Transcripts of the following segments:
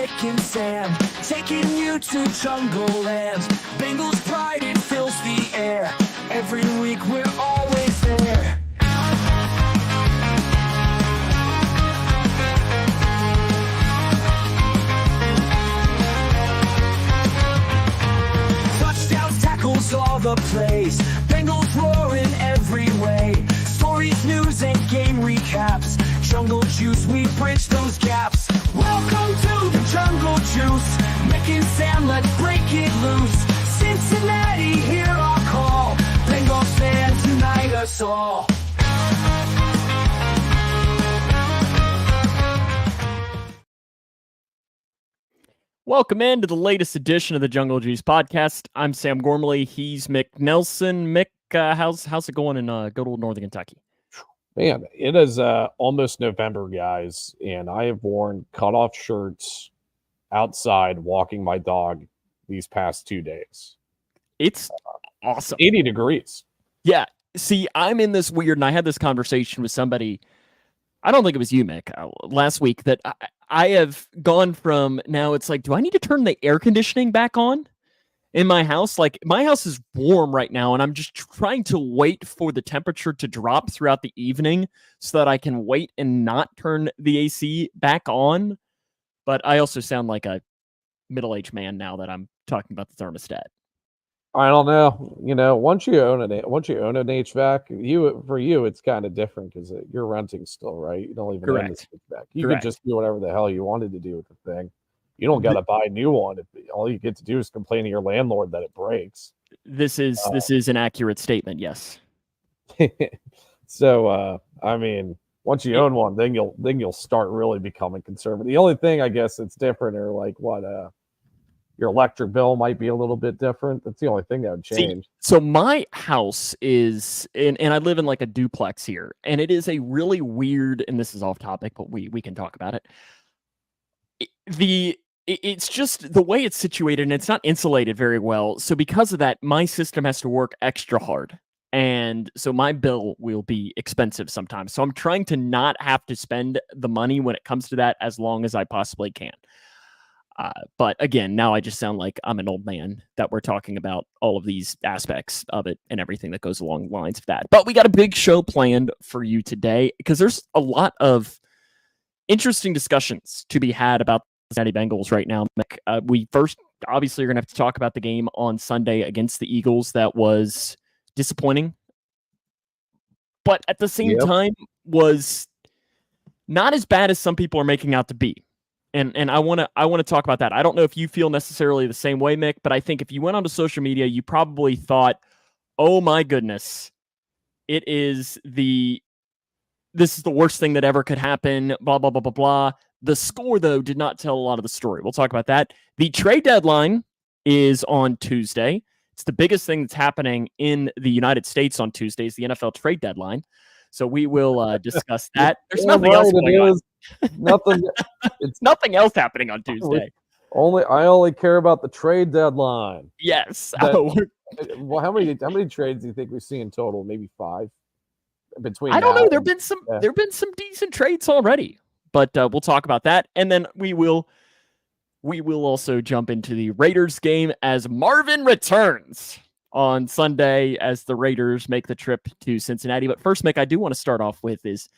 Mick and Sam, taking you to Jungle Land. Bengals pride, it fills the air. Every week we're always there. Touchdowns, tackles, all the plays. Bengals roaring every way. Stories, news, and game recaps. Jungle Juice, we bridge those gaps. Welcome to the Jungle Juice. Mick and Sam, let's break it loose. Cincinnati, hear our call. Bengals fans, unite us all. Welcome into the latest edition of the Jungle Juice podcast. I'm Sam Gormley. He's Mick Nelson. Mick, how's it going in good old Northern Kentucky? Man, it is almost November, guys, and I have worn cutoff shirts outside walking my dog these past 2 days. It's awesome. 80 degrees. Yeah. See, I'm in this weird, and I had this conversation with somebody, I don't think it was you, Mick, last week, that I have gone from now it's like, do I need to turn the air conditioning back on in my house? Like, my house is warm right now, and I'm just trying to wait for the temperature to drop throughout the evening so that I can wait and not turn the AC back on. But I also sound like a middle-aged man now that I'm talking about the thermostat. I don't know. You know, once you own an HVAC, for you, it's kind of different because you're renting still, right? You don't even own this HVAC. You Correct. could just do whatever the hell you wanted to do with the thing. You don't got to buy a new one. All you get to do is complain to your landlord that it breaks. This is an accurate statement. Yes. So, I mean, once you own one, then you'll start really becoming conservative. The only thing I guess that's different are like your electric bill might be a little bit different. That's the only thing that would change. So my house is, and I live in like a duplex here, and it is a really weird, and this is off topic, but we can talk about it. It's just the way it's situated, and it's not insulated very well. So because of that, my system has to work extra hard. And so my bill will be expensive sometimes. So I'm trying to not have to spend the money when it comes to that as long as I possibly can. But again, now I just sound like I'm an old man that we're talking about all of these aspects of it and everything that goes along the lines of that. But we got a big show planned for you today because there's a lot of interesting discussions to be had about the Cincinnati Bengals right now. We first obviously are going to have to talk about the game on Sunday against the Eagles. That was disappointing, but at the same time was not as bad as some people are making out to be. And I want to talk about that. I don't know if you feel necessarily the same way, Mick, but I think if you went onto social media, you probably thought, "Oh my goodness, this is the worst thing that ever could happen." Blah blah blah blah blah. The score, though, did not tell a lot of the story. We'll talk about that. The trade deadline is on Tuesday. It's the biggest thing that's happening in the United States on Tuesdays, the NFL trade deadline. So we will discuss that. There's nothing else going on. It's nothing else happening on Tuesday. I only care about the trade deadline. Yes. Well, how many trades do you think we see in total? Maybe 5 between. I don't know. There've been some decent trades already, but we'll talk about that, and then we will also jump into the Raiders game as Marvin returns on Sunday as the Raiders make the trip to Cincinnati. But first, Mick, I do want to start off with is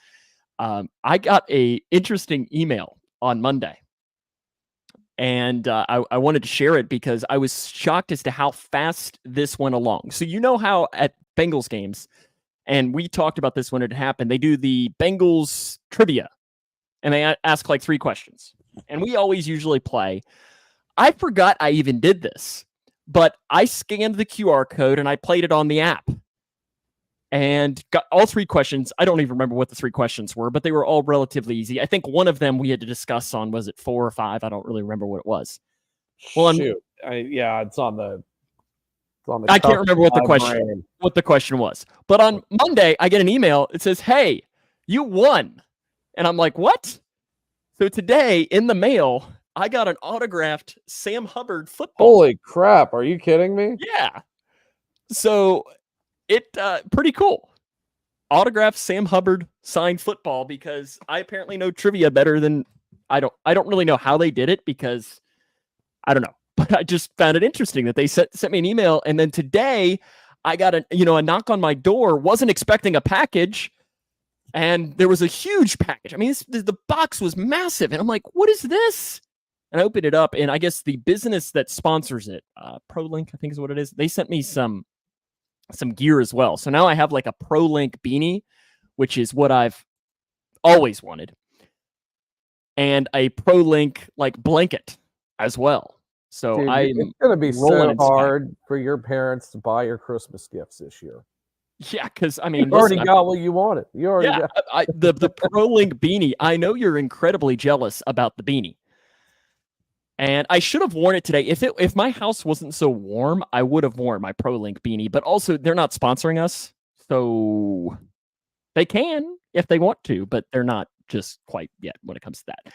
I got a interesting email on Monday, and I wanted to share it because I was shocked as to how fast this went along. So you know how at Bengals games, and we talked about this when it happened, they do the Bengals trivia, and they ask like 3 questions, and we always usually play. I forgot I even did this, but I scanned the QR code and I played it on the app and got all 3 questions. I don't even remember what the 3 questions were, but they were all relatively easy. I think one of them we had to discuss on, was it 4 or 5? I don't really remember what it was. Well, it's on the. I can't remember what the question was. But on Monday, I get an email. It says, "Hey, you won," and I'm like, "What?" So today in the mail, I got an autographed Sam Hubbard football. Holy crap. Are you kidding me? Yeah. So it pretty cool. Autographed Sam Hubbard signed football, because I apparently know trivia better than I don't really know how they did it because I don't know, but I just found it interesting that they sent me an email, and then today I got a knock on my door. Wasn't expecting a package, and there was a huge package. I mean, the box was massive, and I'm like, "What is this?" And I opened it up, and I guess the business that sponsors it, ProLink, I think is what it is. They sent me some gear as well. So now I have like a ProLink beanie, which is what I've always wanted, and a ProLink like blanket as well. So Dude, I'm it's going to be rolling so in hard for your parents to buy your Christmas gifts this year. yeah, because I mean, You already listen, got what you wanted. You already yeah, got. the ProLink beanie. I know you're incredibly jealous about the beanie, and I should have worn it today. If my house wasn't so warm, I would have worn my ProLink beanie. But also, they're not sponsoring us, so they can if they want to, but they're not just quite yet when it comes to that.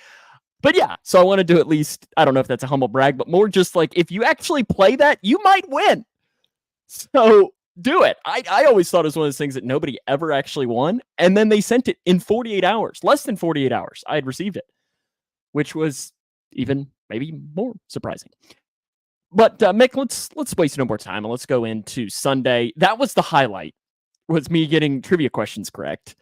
But yeah, so I want to do at least, I don't know if that's a humble brag, but more just like if you actually play that, you might win. So do it. I always thought it was one of those things that nobody ever actually won. And then they sent it in 48 hours, less than 48 hours. I had received it, which was even maybe more surprising. But Mick, let's waste no more time and let's go into Sunday. That was the highlight, was me getting trivia questions correct.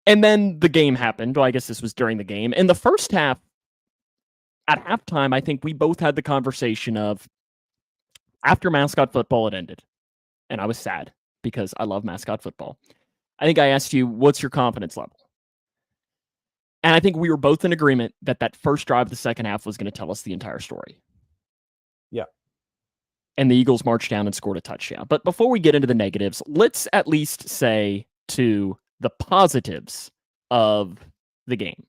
And then the game happened. Well, I guess this was during the game. In the first half, at halftime, I think we both had the conversation of after mascot football, it ended. And I was sad because I love mascot football. I think I asked you, what's your confidence level? And I think we were both in agreement that that first drive of the second half was going to tell us the entire story. Yeah. And the Eagles marched down and scored a touchdown. But before we get into the negatives, let's at least say to the positives of the game.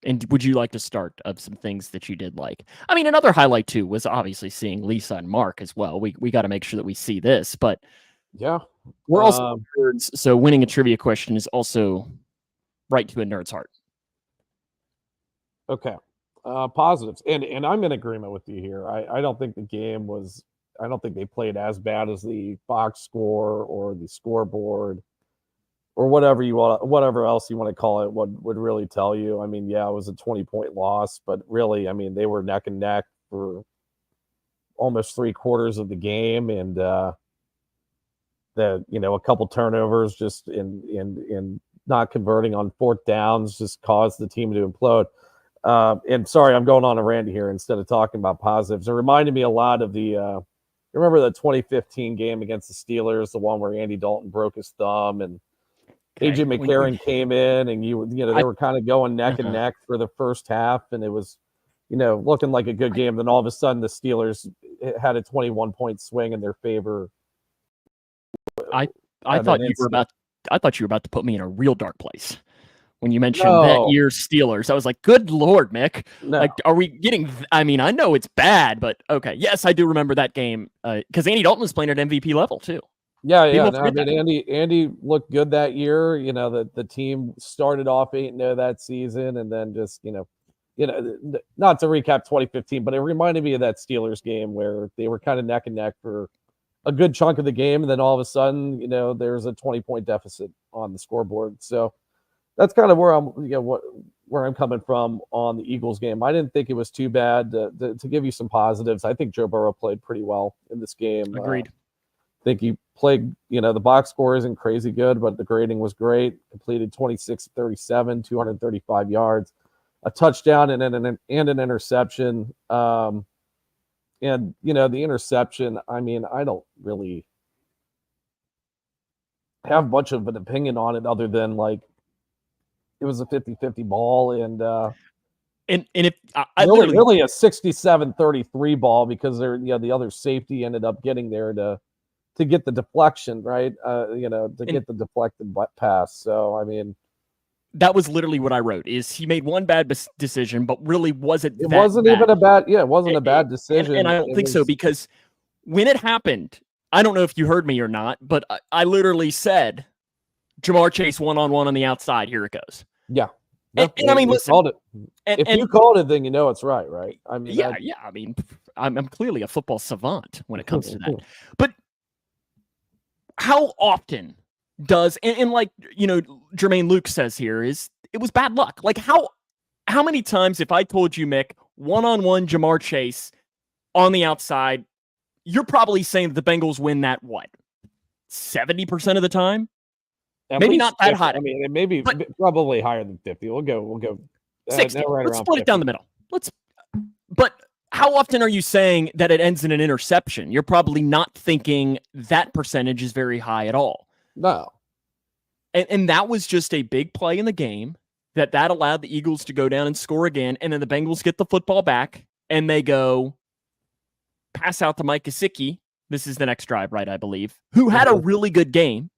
And would you like to start of some things that you did like? I mean, another highlight too was obviously seeing Lisa and Mark as well. We got to make sure that we see this, but Yeah. we're also nerds, so winning a trivia question is also right to a nerd's heart. Okay. Positives. And I'm in agreement with you here. I don't think the game was, I don't think they played as bad as the box score or the scoreboard or whatever else you want to call it would really tell you. I mean, yeah, it was a 20-point loss, but really, I mean, they were neck and neck for almost 3/4 of the game, and a couple turnovers just in not converting on fourth downs just caused the team to implode. And sorry, I'm going on a rant here instead of talking about positives. It reminded me a lot of the remember the 2015 game against the Steelers, the one where Andy Dalton broke his thumb and AJ McCarron came in, and they were kind of going neck and neck for the first half, and it was, looking like a good game. Then all of a sudden, the Steelers had a 21-point swing in their favor. I thought you were about to put me in a real dark place when you mentioned that year's Steelers. I was like, good Lord, Mick. No. Like, are we getting? I mean, I know it's bad, but okay. Yes, I do remember that game because Andy Dalton was playing at MVP level too. Yeah. No, I mean, Andy looked good that year. The team started off 8-0 that season, and then just not to recap 2015, but it reminded me of that Steelers game where they were kind of neck and neck for a good chunk of the game, and then all of a sudden, there's a 20-point deficit on the scoreboard. So that's kind of where I'm coming from on the Eagles game. I didn't think it was too bad. To give you some positives, I think Joe Burrow played pretty well in this game. Agreed. I think he played, the box score isn't crazy good, but the grading was great. Completed 26-37, 235 yards, a touchdown and an interception. And the interception, I mean, I don't really have much of an opinion on it other than like it was a 50-50 ball, and if I really a 67-33 ball because the other safety ended up getting there to get the deflection, right? Get the deflected pass. So, I mean, that was literally what I wrote. Is he made one bad decision, but really wasn't. It wasn't even a bad. Yeah, it wasn't a bad decision. And I don't think so, because when it happened, I don't know if you heard me or not, but I literally said, Jamar Chase 1-on-1 on the outside. Here it goes. Yeah. And I mean, listen. Called it. If you called it, then you know it's right, right? I mean, yeah. I mean, I'm clearly a football savant when it comes to that. But how often does, and like, Jermaine Luke says here, is it was bad luck. Like how many times, if I told you, Mick, one-on-one Jamar Chase on the outside, you're probably saying that the Bengals win that, what, 70% of the time? Maybe not that 50. high. I mean, it may be probably higher than 50. We'll go 60. right Let's around split 50. it down the middle. But how often are you saying that it ends in an interception? You're probably not thinking that percentage is very high at all. No. And that was just a big play in the game that allowed the Eagles to go down and score again. And then the Bengals get the football back and they go pass out to Mike Gesicki. This is the next drive, right? I believe, who had a really good game,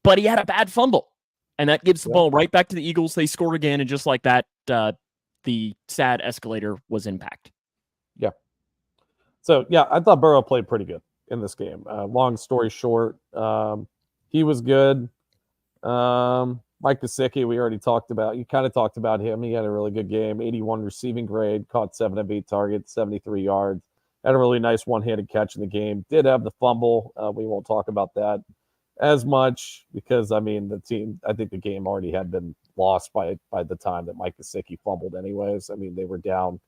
but he had a bad fumble. And that gives the ball right back to the Eagles. They scored again. And just like that, the sad escalator was impact. Yeah. So, yeah, I thought Burrow played pretty good in this game. Long story short, he was good. Mike Gesicki, we already talked about. You kind of talked about him. He had a really good game. 81 receiving grade, caught 7 of 8 targets, 73 yards. Had a really nice one-handed catch in the game. Did have the fumble. We won't talk about that as much because, I mean, I think the game already had been lost by the time that Mike Gesicki fumbled anyways. I mean, they were down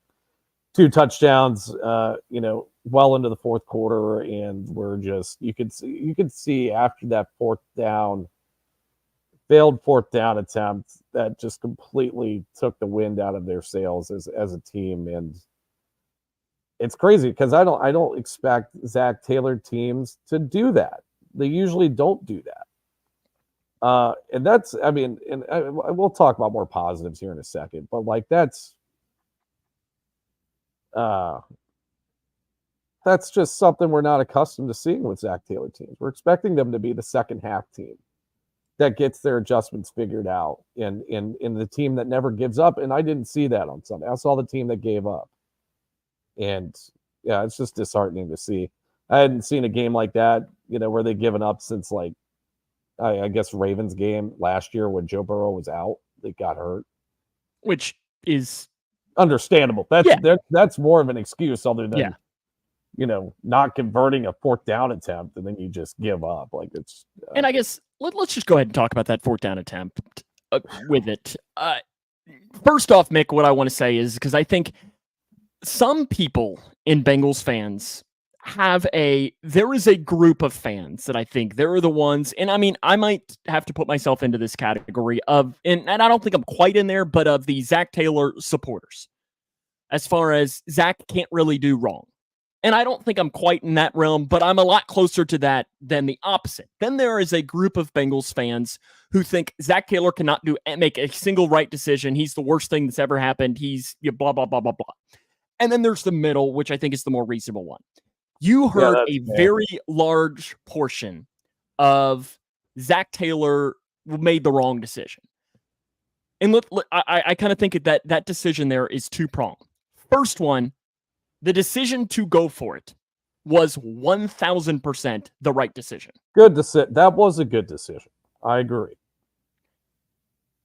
2 touchdowns, well into the fourth quarter, and we're just you could see after that failed fourth down attempt that just completely took the wind out of their sails as a team. And it's crazy because I don't expect Zach Taylor teams to do that. They usually don't do that. And that's, I mean, and we'll talk about more positives here in a second, but like that's just something we're not accustomed to seeing with Zach Taylor teams. We're expecting them to be the second half team that gets their adjustments figured out in the team that never gives up. And I didn't see that on Sunday. I saw the team that gave up. And yeah, it's just disheartening to see. I hadn't seen a game like that, where they've given up since like, I guess Ravens game last year when Joe Burrow was out. They got hurt. Which is understandable. That's more of an excuse other than, not converting a fourth down attempt and then you just give up. Like it's. And I guess let's just go ahead and talk about that fourth down attempt with it. First off, Mick, what I want to say is because I think some people in Bengals fans there is a group of fans that I think they're the ones, and I mean, I might have to put myself into this category of, and I don't think I'm quite in there, but of the Zach Taylor supporters, as far as Zach can't really do wrong. And I don't think I'm quite in that realm, but I'm a lot closer to that than the opposite. Then there is a group of Bengals fans who think Zach Taylor cannot make a single right decision. He's the worst thing that's ever happened. He's blah, blah, blah, blah, blah. And then there's the middle, which I think is the more reasonable one. You heard a very large portion of Zach Taylor made the wrong decision. And I kind of think that decision there is two-pronged. First one, the decision to go for it was 1,000% the right decision. Good decision. That was a good decision. I agree.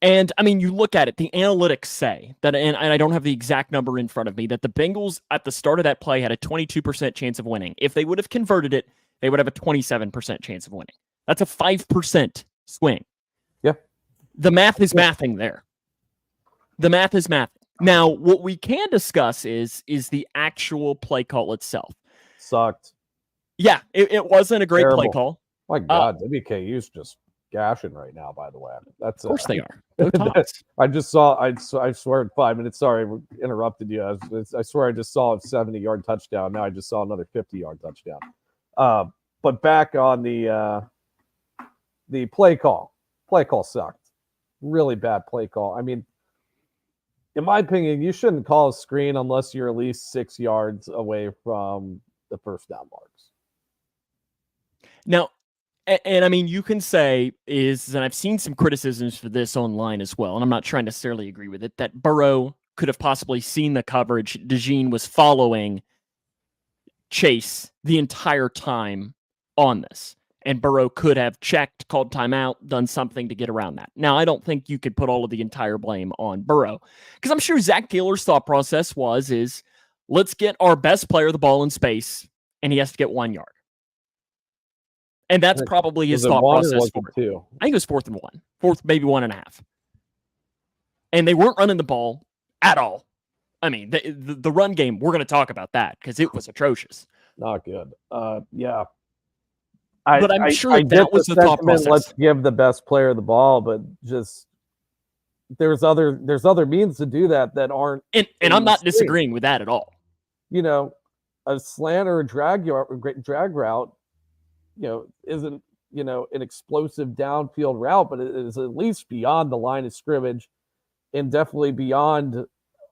And, I mean, you look at it, the analytics say that, and I don't have the exact number in front of me, that the Bengals at the start of that play had a 22% chance of winning. If they would have converted it, they would have a 27% chance of winning. That's a 5% swing. Yeah. The math is mathing there. The math is mathing. Now, what we can discuss is the actual play call itself. Sucked. Yeah, it wasn't a great Terrible. Play call. My God, WKU's just gashing right now, by the way. That's of course they are. Go Tops. I just saw, I swear in 5 minutes, sorry, we interrupted you. I swear I just saw a 70-yard touchdown. Now I just saw another 50-yard touchdown. But back on the play call. Play call sucked. Really bad play call. I mean, in my opinion, you shouldn't call a screen unless you're at least 6 yards away from the first down marks. Now, and I mean, you can say and I've seen some criticisms for this online as well, and I'm not trying to necessarily agree with it, that Burrow could have possibly seen the coverage. DeJean was following Chase the entire time on this. And Burrow could have checked, called timeout, done something to get around that. Now, I don't think you could put all of the entire blame on Burrow, because I'm sure Zach Taylor's thought process is let's get our best player the ball in space, and he has to get 1 yard. And that's probably his thought process for it. Two? I think it was 4th and 1. Maybe 1.5. And they weren't running the ball at all. I mean, the run game, we're going to talk about that because it was atrocious. Not good. Yeah. But I'm sure that was the thought process. Let's give the best player the ball, but just there's other means to do that aren't. And I'm not disagreeing with that at all. You know, a slant or a drag route, isn't an explosive downfield route, but it is at least beyond the line of scrimmage, and definitely beyond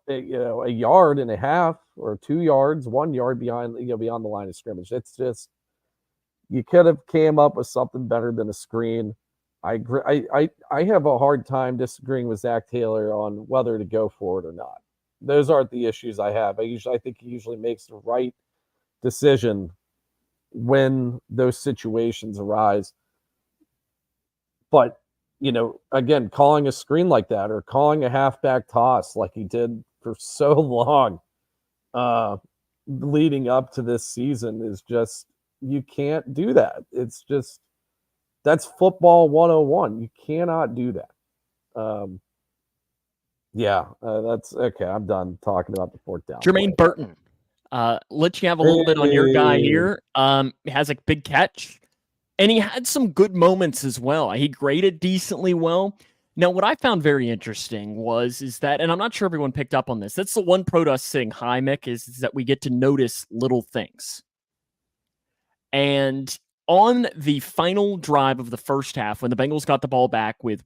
a yard and a half or 2 yards, 1 yard beyond beyond the line of scrimmage. It's just, you could have came up with something better than a screen. I agree. I have a hard time disagreeing with Zach Taylor on whether to go for it or not. Those aren't the issues I have. I think he usually makes the right decision when those situations arise. But, again, calling a screen like that or calling a halfback toss like he did for so long leading up to this season is just, you can't do that. It's just, that's football 101. You cannot do that. That's okay. I'm done talking about the fourth down. Jermaine Burton. Let you have a little bit on your guy here. Has a big catch, and he had some good moments as well. He graded decently well. Now, what I found very interesting is that, and I'm not sure everyone picked up on this, that's the one pro to us sitting high, Mick, is that we get to notice little things. And on the final drive of the first half, when the Bengals got the ball back with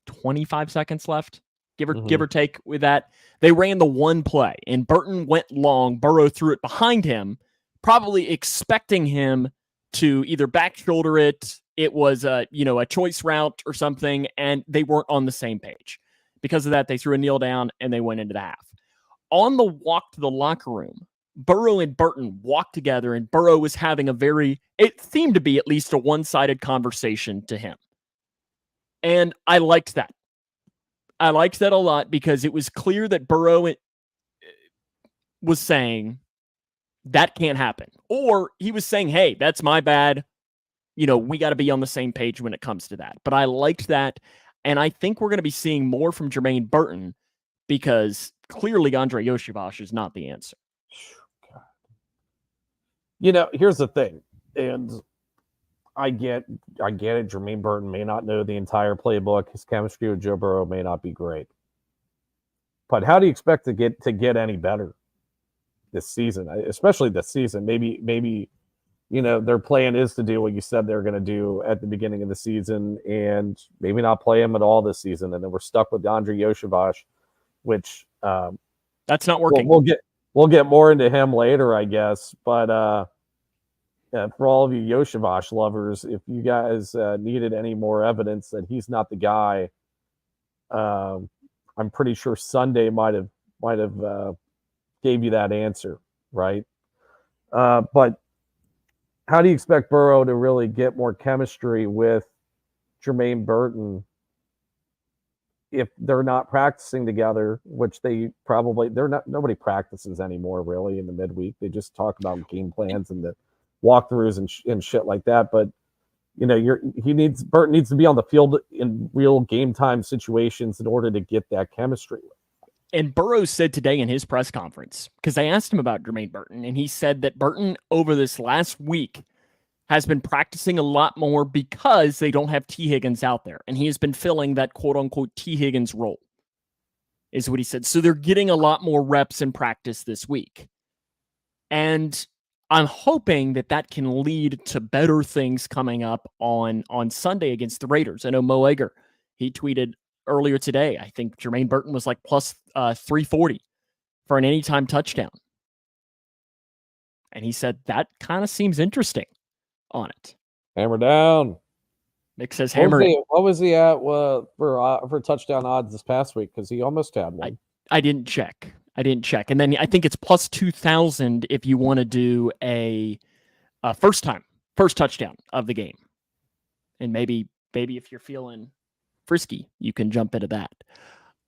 25 seconds left, give or take with that, they ran the one play, and Burton went long. Burrow threw it behind him, probably expecting him to either back shoulder it. It was a choice route or something, and they weren't on the same page. Because of that, they threw a kneel down and they went into the half. On the walk to the locker room, Burrow and Burton walked together, and Burrow was having it seemed to be at least a one-sided conversation to him. And I liked that. I liked that a lot because it was clear that Burrow was saying that can't happen. Or he was saying, hey, that's my bad. We got to be on the same page when it comes to that. But I liked that. And I think we're going to be seeing more from Jermaine Burton because clearly Andre Yoshibach is not the answer. Here's the thing, and I get it. Jermaine Burton may not know the entire playbook. His chemistry with Joe Burrow may not be great. But how do you expect to get any better this season, especially this season? Maybe their plan is to do what you said they're going to do at the beginning of the season and maybe not play him at all this season. And then we're stuck with Andre Yoshibach, which that's not working. We'll get more into him later, I guess. But for all of you Yoshibach lovers, if you guys needed any more evidence that he's not the guy, I'm pretty sure Sunday might have gave you that answer, right? But how do you expect Burrow to really get more chemistry with Jermaine Burton if they're not practicing together, which they're not, nobody practices anymore really in the midweek. They just talk about game plans and the walkthroughs and shit like that. But Burton needs to be on the field in real game time situations in order to get that chemistry. And Burrow said today in his press conference, because they asked him about Jermaine Burton, and he said that Burton over this last week has been practicing a lot more because they don't have T. Higgins out there. And he has been filling that quote-unquote T. Higgins role, is what he said. So they're getting a lot more reps in practice this week. And I'm hoping that can lead to better things coming up on Sunday against the Raiders. I know Mo Egger, he tweeted earlier today, I think Jermaine Burton was like plus 340 for an anytime touchdown. And he said that kind of seems interesting on it. Hammer down. Nick says hammer. What was he at for touchdown odds this past week? Because he almost had one. I didn't check. And then I think it's plus 2,000 if you want to do a first touchdown of the game. And maybe if you're feeling frisky, you can jump into that.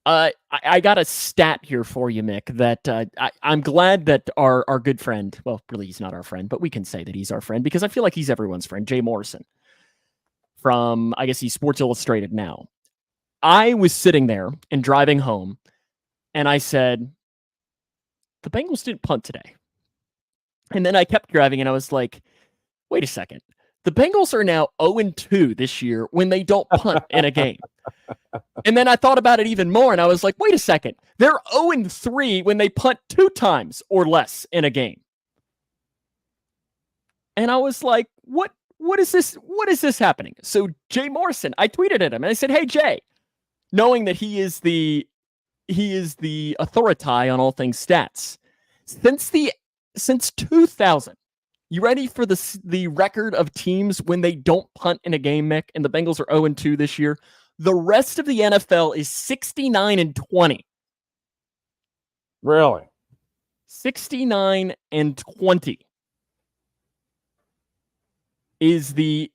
I got a stat here for you, Mick, that I'm glad that our good friend, well, really he's not our friend, but we can say that he's our friend because I feel like he's everyone's friend, Jay Morrison from, I guess he's Sports Illustrated now. I was sitting there and driving home, and I said, the Bengals didn't punt today. And then I kept driving, and I was like, wait a second. The Bengals are now 0-2 this year when they don't punt in a game. And then I thought about it even more, and I was like, wait a second. They're 0-3 when they punt 2 times or less in a game. And I was like, what is this? What is this happening? So Jay Morrison, I tweeted at him, and I said, hey, Jay, knowing that he is the authority on all things stats. Since 2000, you ready for the record of teams when they don't punt in a game, Mick? And the Bengals are 0-2 this year. The rest of the NFL is 69-20. Really? 69-20 is the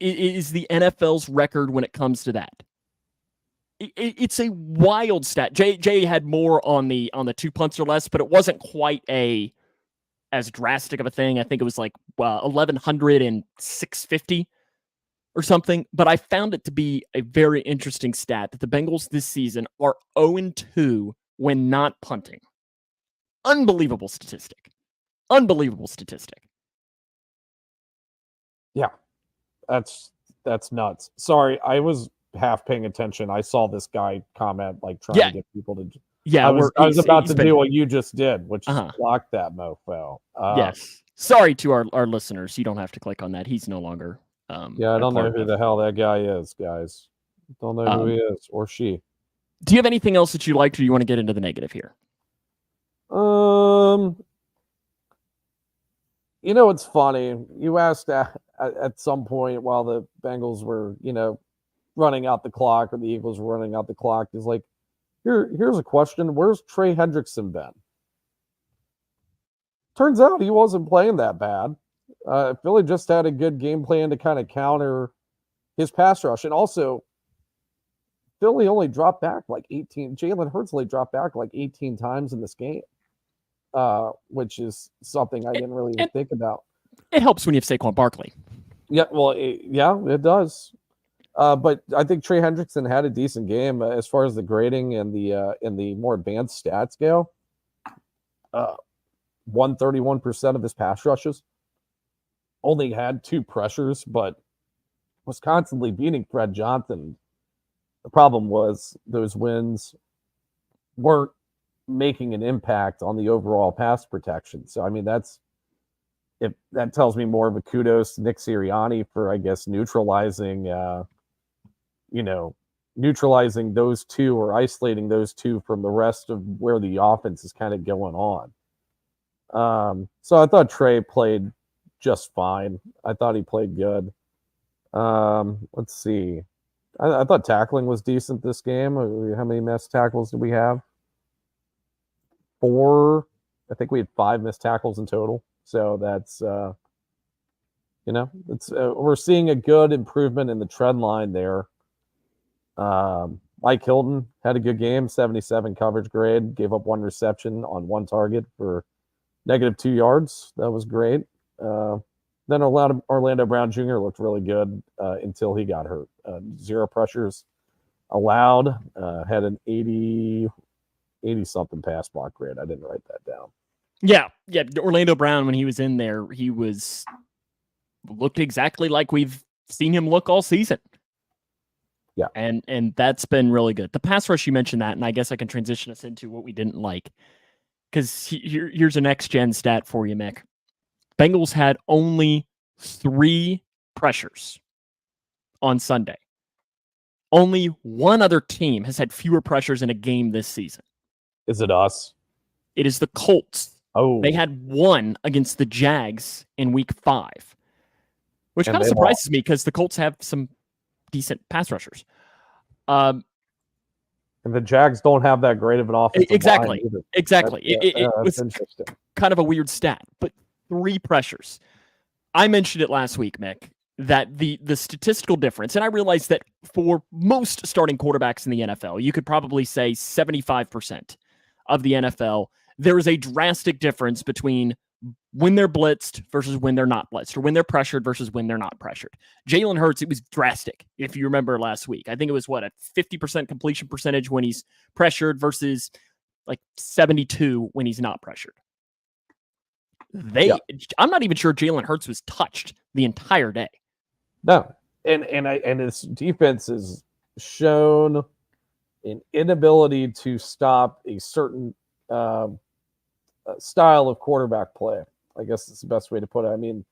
NFL's record when it comes to that. It's a wild stat. Jay had more on the 2 punts or less, but it wasn't quite as drastic of a thing. I think it was like 1,100 and 650 or something. But I found it to be a very interesting stat that the Bengals this season are 0-2 when not punting. Unbelievable statistic. Unbelievable statistic. Yeah, that's nuts. Sorry, I was half paying attention. I saw this guy comment like trying to get people to. Yeah, I was about to do what you just did, which is block that mofo. Yes. Sorry to our listeners. You don't have to click on that. He's no longer. Yeah, I don't know who the hell that guy is, guys. Don't know who he is or she. Do you have anything else that you liked, or do you want to get into the negative here? You know, it's funny. You asked at some point while the Bengals were, running out the clock, or the Eagles were running out the clock, is like, here's a question. Where's Trey Hendrickson been? Turns out he wasn't playing that bad. Philly just had a good game plan to kind of counter his pass rush. And also, Philly only dropped back like 18. Jalen Hurts only dropped back like 18 times in this game, which is something I didn't really even think about. It helps when you have Saquon Barkley. Yeah, well, it does. But I think Trey Hendrickson had a decent game as far as the grading and the more advanced stats go. 131% of his pass rushes, only had 2 pressures, but was constantly beating Fred Johnson. The problem was those wins weren't making an impact on the overall pass protection. So, I mean, that tells me more of a kudos to Nick Sirianni for, I guess, neutralizing those 2 or isolating those 2 from the rest of where the offense is kind of going on. So I thought Trey played just fine. I thought he played good. Let's see. I thought tackling was decent this game. How many missed tackles did we have? 4. I think we had 5 missed tackles in total. So that's, we're seeing a good improvement in the trend line there. Mike Hilton had a good game, 77 coverage grade, gave up 1 reception on 1 target for -2 yards. That was great. Then Orlando Brown Jr. looked really good until he got hurt. 0 pressures allowed, had an 80-something pass block grade. I didn't write that down. Yeah. Orlando Brown, when he was in there, he looked exactly like we've seen him look all season. Yeah. And that's been really good. The pass rush, you mentioned that, and I guess I can transition us into what we didn't like. Because here's a next-gen stat for you, Mick. Bengals had only 3 pressures on Sunday. Only one other team has had fewer pressures in a game this season. Is it us? It is the Colts. Oh. They had 1 against the Jags in week 5. Which kind of surprises me because the Colts have some decent pass rushers. And the Jags don't have that great of an offensive Exactly. line either. Exactly. It was interesting. Kind of a weird stat, but 3 pressures. I mentioned it last week, Mick, that the statistical difference, and I realized that for most starting quarterbacks in the NFL, you could probably say 75% of the NFL, there is a drastic difference between when they're blitzed versus when they're not blitzed, or when they're pressured versus when they're not pressured. Jalen Hurts, it was drastic. If you remember last week, I think it was a 50% completion percentage when he's pressured versus like 72 when he's not pressured. I'm not even sure Jalen Hurts was touched the entire day. No, and his defense has shown an inability to stop a certain style of quarterback play. I guess it's the best way to put it. I mean,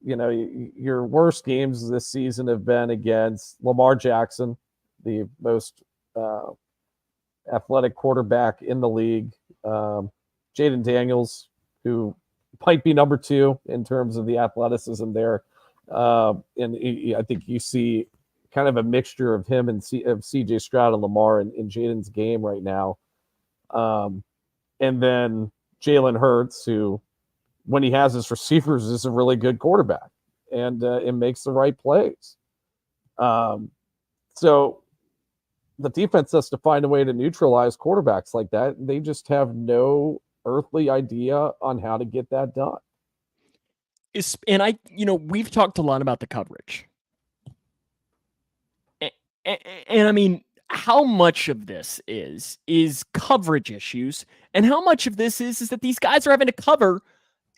your worst games this season have been against Lamar Jackson, the most athletic quarterback in the league, Jaden Daniels, who might be number 2 in terms of the athleticism there. I think you see kind of a mixture of him and of CJ Stroud and Lamar in Jaden's game right now. And then Jalen Hurts, who, when he has his receivers, is a really good quarterback and it makes the right plays. So the defense has to find a way to neutralize quarterbacks like that. They just have no earthly idea on how to get that done. And we've talked a lot about the coverage. And I mean, how much of this is coverage issues, and how much of this is that these guys are having to cover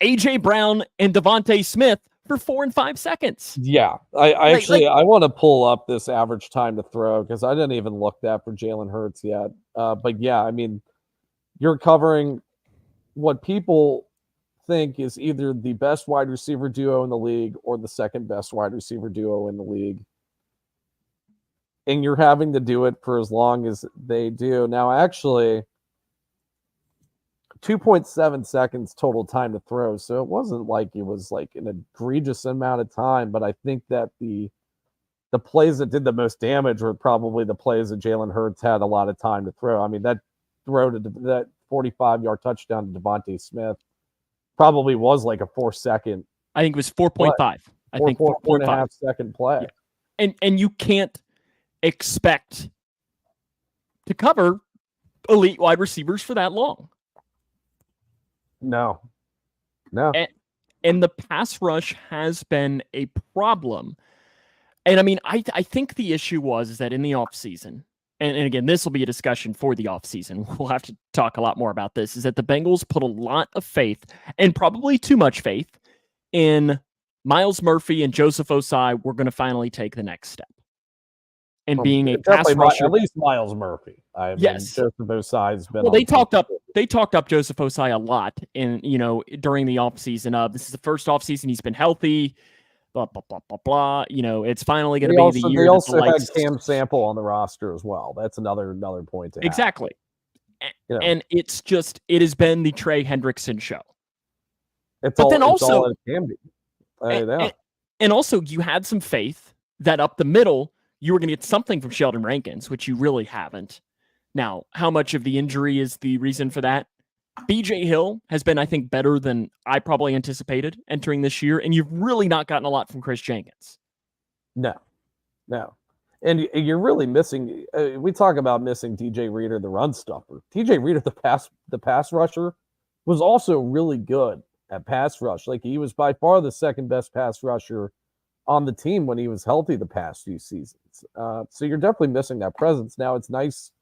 A.J. Brown and Devontae Smith for 4 and 5 seconds. Yeah, I want to pull up this average time to throw because I didn't even look that for Jalen Hurts yet. But yeah, I mean, you're covering what people think is either the best wide receiver duo in the league or the second best wide receiver duo in the league. And you're having to do it for as long as they do. Now, actually, 2.7 seconds total time to throw. So it wasn't like it was like an egregious amount of time, but I think that the plays that did the most damage were probably the plays that Jalen Hurts had a lot of time to throw. I mean, that throw to that 45-yard touchdown to Devontae Smith probably was like a 4-second. I think it was 4.5. I think 4.5 second play. Yeah. And you can't expect to cover elite wide receivers for that long. No. And the pass rush has been a problem. And I mean, I think the issue was that in the offseason, and again, this will be a discussion for the offseason, we'll have to talk a lot more about this, is that the Bengals put a lot of faith, and probably too much faith, in Myles Murphy and Joseph Osai were going to finally take the next step. And being a pass rusher. At least Myles Murphy. Yes. Joseph Osai's been. Well, they talked up Joseph Osai a lot during the offseason. This is the first offseason he's been healthy. Blah blah blah blah blah. It's finally going to be the year. They also had Cam Sample on the roster as well. That's another point to exactly. And it has been the Trey Hendrickson show. It's all it can be. And also, you had some faith that up the middle you were going to get something from Sheldon Rankins, which you really haven't. Now, how much of the injury is the reason for that? BJ Hill has been, I think, better than I probably anticipated entering this year, and you've really not gotten a lot from Chris Jenkins. No. And you're really missing, we talk about missing DJ Reader, the run stuffer. DJ Reader, the pass rusher, was also really good at pass rush. Like, he was by far the second best pass rusher on the team when he was healthy the past few seasons. So you're definitely missing that presence. Now, it's nice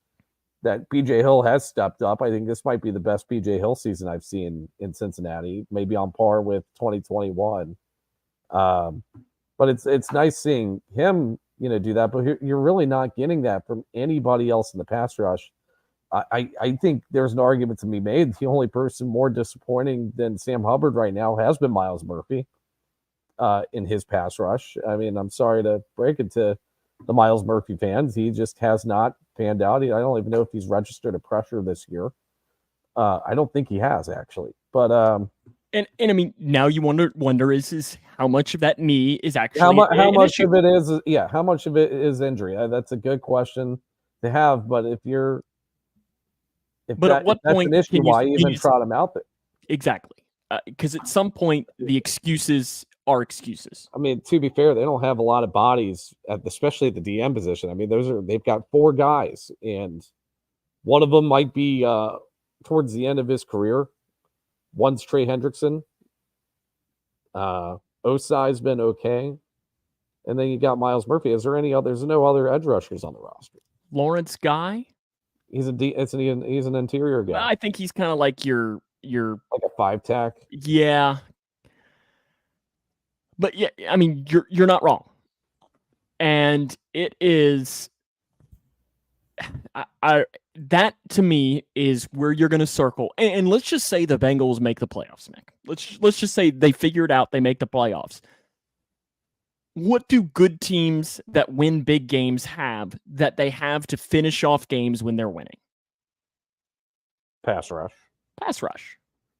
that BJ Hill has stepped up. I think this might be the best BJ Hill season I've seen in Cincinnati, maybe on par with 2021. But it's nice seeing him, do that. But you're really not getting that from anybody else in the pass rush. I think there's an argument to be made. The only person more disappointing than Sam Hubbard right now has been Myles Murphy in his pass rush. I mean, I'm sorry to break it to the Myles Murphy fans. He just has not panned out. I don't even know if he's registered a pressure this year. I don't think he has, actually. But and I mean, now you wonder is how much of that knee is actually how much of it is how much of it is injury? That's a good question to have. But at what point an issue, why even trot him out there? Exactly, because at some point the excuses are excuses. I mean, to be fair, they don't have a lot of bodies, especially at the DM position. I mean, they've got 4 guys, and one of them might be towards the end of his career. One's Trey Hendrickson. Osai's been okay. And then you got Miles Murphy. Is there any other? There's no other edge rushers on the roster. Lawrence Guy? He's an interior guy. I think he's kind of like your like a 5-tack. Yeah. But yeah, I mean, you're not wrong. And it is that to me is where you're going to circle. And let's just say the Bengals make the playoffs, Nick. Let's just say they figure it out, they make the playoffs. What do good teams that win big games have that they have to finish off games when they're winning? Pass rush.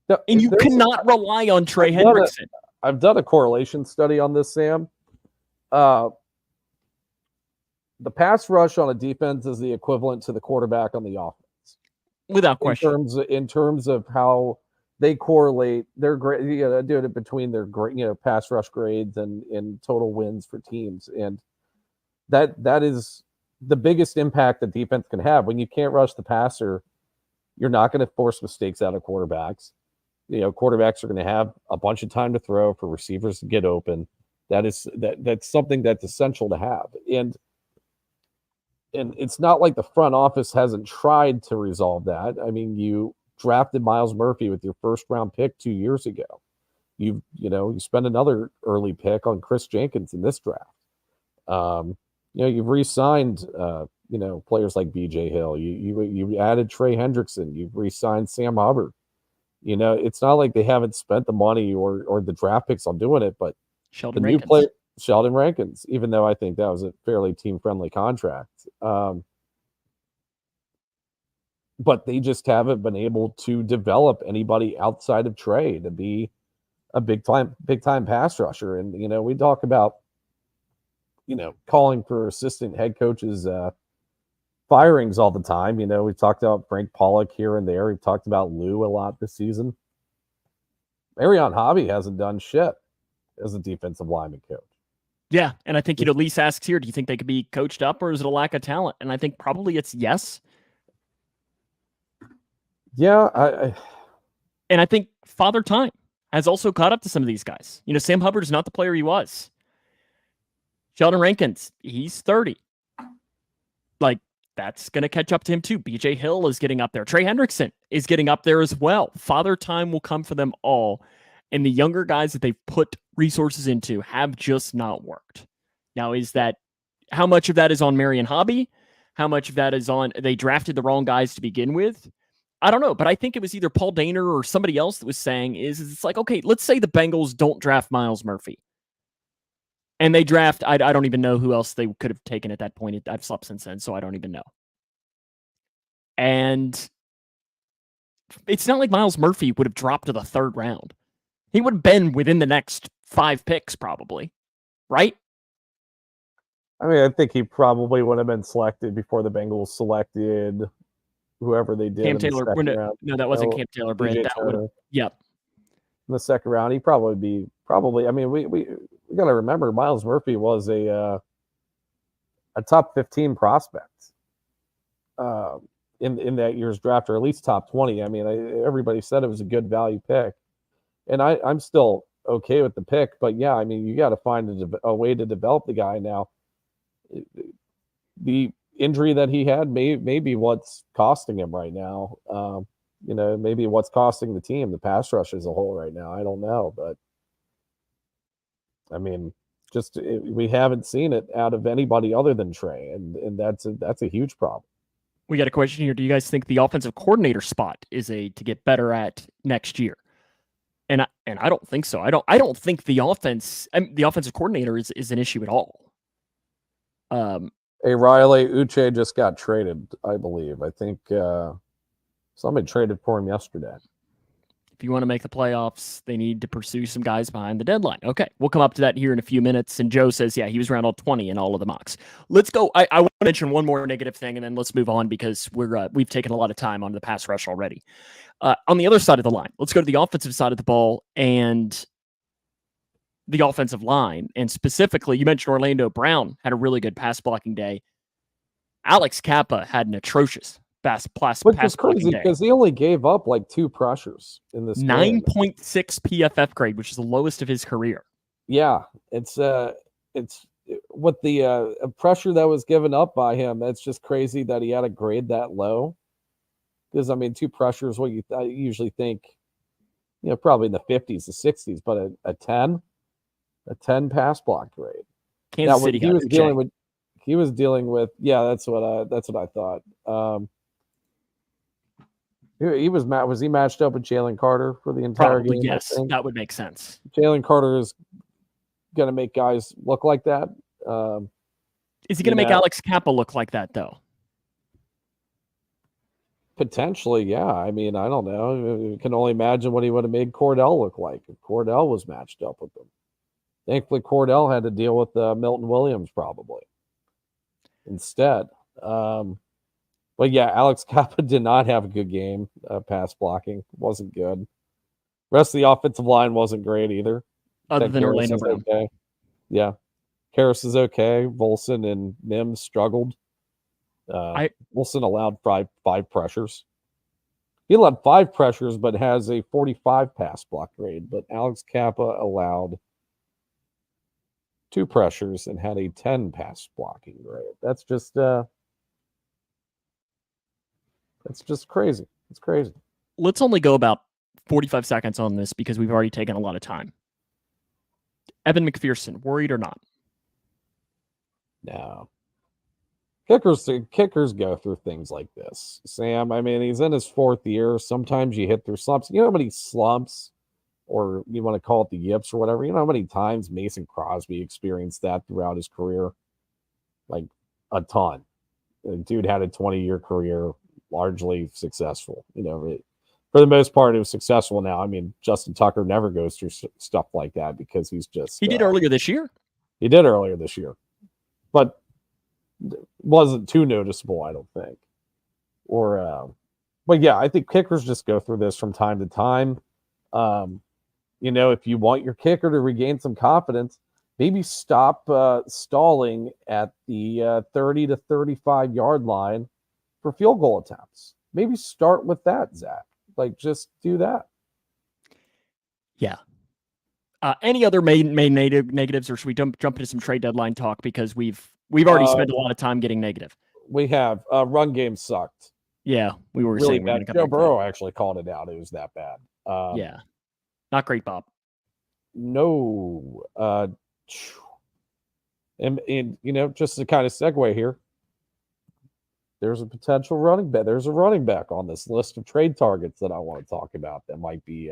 No, and you cannot rely on Trey Hendrickson. I've done a correlation study on this, Sam. The pass rush on a defense is the equivalent to the quarterback on the offense. Without question. In terms of how they correlate their grade, doing it between their pass rush grades and total wins for teams. And that is the biggest impact the defense can have. When you can't rush the passer, you're not going to force mistakes out of quarterbacks. Quarterbacks are going to have a bunch of time to throw for receivers to get open. That's something that's essential to have. And it's not like the front office hasn't tried to resolve that. I mean, you drafted Miles Murphy with your first round pick 2 years ago. You spent another early pick on Chris Jenkins in this draft. You've re-signed players like BJ Hill. You added Trey Hendrickson. You've re-signed Sam Hubbard. It's not like they haven't spent the money or the draft picks on doing it, but Sheldon Rankins, even though I think that was a fairly team-friendly contract. But they just haven't been able to develop anybody outside of Trey to be a big time pass rusher. And, we talk about, calling for assistant head coaches firings all the time. We've talked about Frank Pollock here and there. We've talked about Lou a lot this season. Marion Hobby hasn't done shit as a defensive lineman coach. Yeah, and I think you'd at least ask here, do you think they could be coached up, or is it a lack of talent? And I think probably it's yes. Yeah, and I think Father Time has also caught up to some of these guys. Sam Hubbard is not the player he was. Sheldon Rankins, he's 30. Like, that's going to catch up to him too. BJ Hill is getting up there. Trey Hendrickson is getting up there as well. Father Time will come for them all. And the younger guys that they've put resources into have just not worked. Now, how much of that is on Marion Hobby? How much of that is on they drafted the wrong guys to begin with? I don't know, but I think it was either Paul Daner or somebody else that was saying it's like, okay, let's say the Bengals don't draft Miles Murphy. And they draft, I don't even know who else they could have taken at that point. I've slept since then, so I don't even know. And it's not like Miles Murphy would have dropped to the third round. He would have been within the next 5 picks, probably. Right? I mean, I think he probably would have been selected before the Bengals selected whoever they did. Cam Taylor. No, that wasn't Cam Taylor. Brand. Yep. In the second round, he'd probably. I mean, we got to remember Miles Murphy was a top 15 prospect in that year's draft, or at least top 20. I mean, everybody said it was a good value pick, and I'm still okay with the pick. But yeah, I mean, you got to find a way to develop the guy now. The injury that he had may be what's costing him right now. Maybe what's costing the team, the pass rush as a whole right now. I don't know, but I mean, we haven't seen it out of anybody other than Trey, and that's a huge problem. We got a question here. Do you guys think the offensive coordinator spot is to get better at next year? And I don't think so. I don't think the offensive coordinator is an issue at all. Riley Uche just got traded, I believe. I think somebody traded for him yesterday. If you want to make the playoffs, they need to pursue some guys behind the deadline. Okay, we'll come up to that here in a few minutes. And Joe says, yeah, he was around all 20 in all of the mocks. Let's go. I want to mention one more negative thing, and then let's move on because we've taken a lot of time on the pass rush already. On the other side of the line, let's go to the offensive side of the ball and the offensive line. And specifically, you mentioned Orlando Brown had a really good pass blocking day. Alex Kappa had an atrocious Which is crazy because he only gave up like 2 pressures in this 9.6 PFF grade, which is the lowest of his career. Yeah, it's what the pressure that was given up by him. That's just crazy that he had a grade that low. Because I mean, 2 pressures, what I usually think, probably in the 50s, the 60s, but a 10 pass block grade. Kansas City he was dealing with. Yeah, that's what I thought. Was he matched up with Jalen Carter for the entire Probably, game? yes, that would make sense. Jalen Carter is going to make guys look like that. Is he going to make Alex Kappa look like that, though? Potentially, yeah. I mean, I don't know. You can only imagine what he would have made Cordell look like if Cordell was matched up with him. Thankfully, Cordell had to deal with Milton Williams probably instead. But yeah, Alex Kappa did not have a good game. Pass blocking wasn't good. Rest of the offensive line wasn't great either. Other than Orlando Brown. Okay. Yeah. Karras is okay. Volson and Mims struggled. Wilson allowed five pressures. He allowed 5 pressures, but has a 45 pass block grade. But Alex Kappa allowed 2 pressures and had a 10 pass blocking grade. That's just crazy. It's crazy. Let's only go about 45 seconds on this because we've already taken a lot of time. Evan McPherson, worried or not? No. Kickers go through things like this, Sam. I mean, he's in his 4th year. Sometimes you hit through slumps. You know how many slumps, or you want to call it the yips or whatever, you know how many times Mason Crosby experienced that throughout his career? Like a ton. The dude had a 20-year career, largely successful. For the most part, it was successful now. I mean, Justin Tucker never goes through stuff like that because he's just... He did earlier this year. He did earlier this year. But wasn't too noticeable, I don't think. But yeah, I think kickers just go through this from time to time. If you want your kicker to regain some confidence, maybe stop stalling at the 30 to 35 yard line for field goal attempts. Maybe start with that, Zach. Like, just do that. Yeah. Any other main negatives, or should we jump into some trade deadline talk because we've already spent a lot of time getting negative? We have. Run game sucked. Yeah, we were really saying we're going to come Joe Burrow actually called it out. It was that bad. Yeah, not great, Bob. No. And just to kind of segue here, there's a potential running back. There's a running back on this list of trade targets that I want to talk about that might be.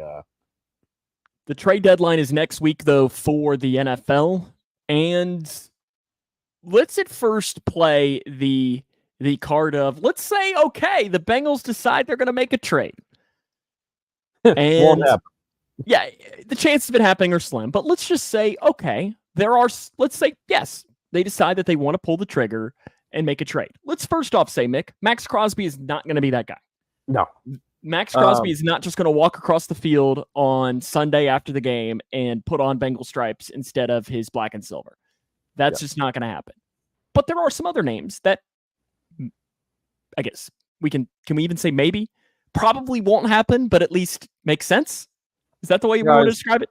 The trade deadline is next week, though, for the NFL. And let's at first play the card of, let's say, okay, the Bengals decide they're going to make a trade. And yeah, the chances of it happening are slim. But let's just say, okay, let's say, yes, they decide that they want to pull the trigger and make a trade. Let's first off say, Mick, Max Crosby is not going to be that guy. No. Max Crosby is not just going to walk across the field on Sunday after the game and put on Bengal stripes instead of his black and silver. That's just not going to happen. But there are some other names that I guess can we even say maybe? Probably won't happen, but at least makes sense. Is that the way you want to describe it?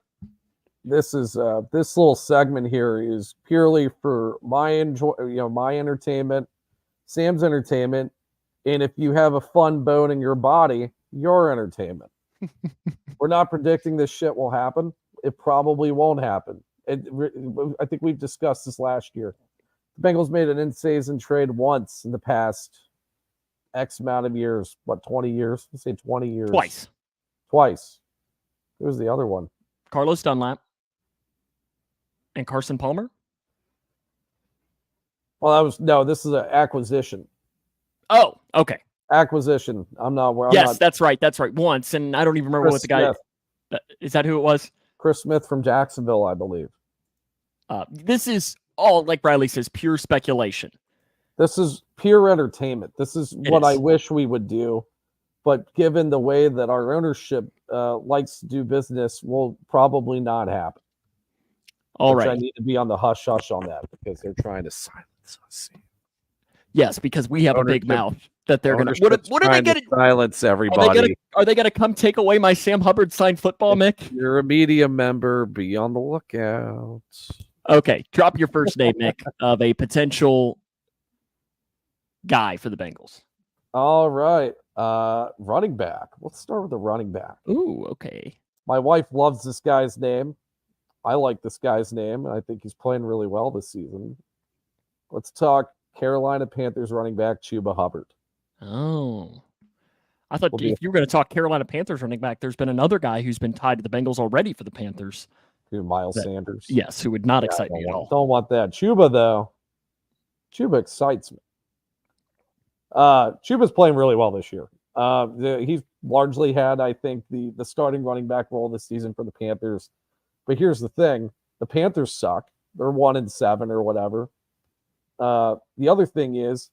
This is this little segment here is purely for my entertainment, Sam's entertainment, and if you have a fun bone in your body, your entertainment. We're not predicting this shit will happen. It probably won't happen. I think we've discussed this last year. The Bengals made an in-season trade once in the past X amount of years. What, 20 years? Let's say 20 years. Twice. Who was the other one? Carlos Dunlap and Carson Palmer. Well, this is an acquisition. Oh, okay. Acquisition. That's right. That's right. Once, and I don't even remember what the guy. Is that who it was? Chris Smith from Jacksonville, I believe. This is all, like Riley says, pure speculation. This is pure entertainment. This is what I wish we would do, but given the way that our ownership likes to do business, will probably not happen. All right. I need to be on the hush hush on that because they're trying to silence us. Yes, because we have a big Ownership- mouth that they're gonna. Ownership's What are they trying to gonna? silence everybody? Are they gonna come take away my Sam Hubbard signed football, Mick? You're a media member. Be on the lookout. Okay, drop your first name, Mick, of a potential guy for the Bengals. All right. Running back. Let's start with the running back. Ooh, okay. My wife loves this guy's name. I like this guy's name, and I think he's playing really well this season. Let's talk Carolina Panthers running back Chuba Hubbard. Oh. I thought if you were going to talk Carolina Panthers running back, there's been another guy who's been tied to the Bengals already for the Panthers. Miles Sanders. Yes, who would not excite me at all. Don't want that. Chuba, though. Chuba excites me. Chuba's playing really well this year. He's largely had, I think, the starting running back role this season for the Panthers. But here's the thing. The Panthers suck. They're 1-7 or whatever. The other thing is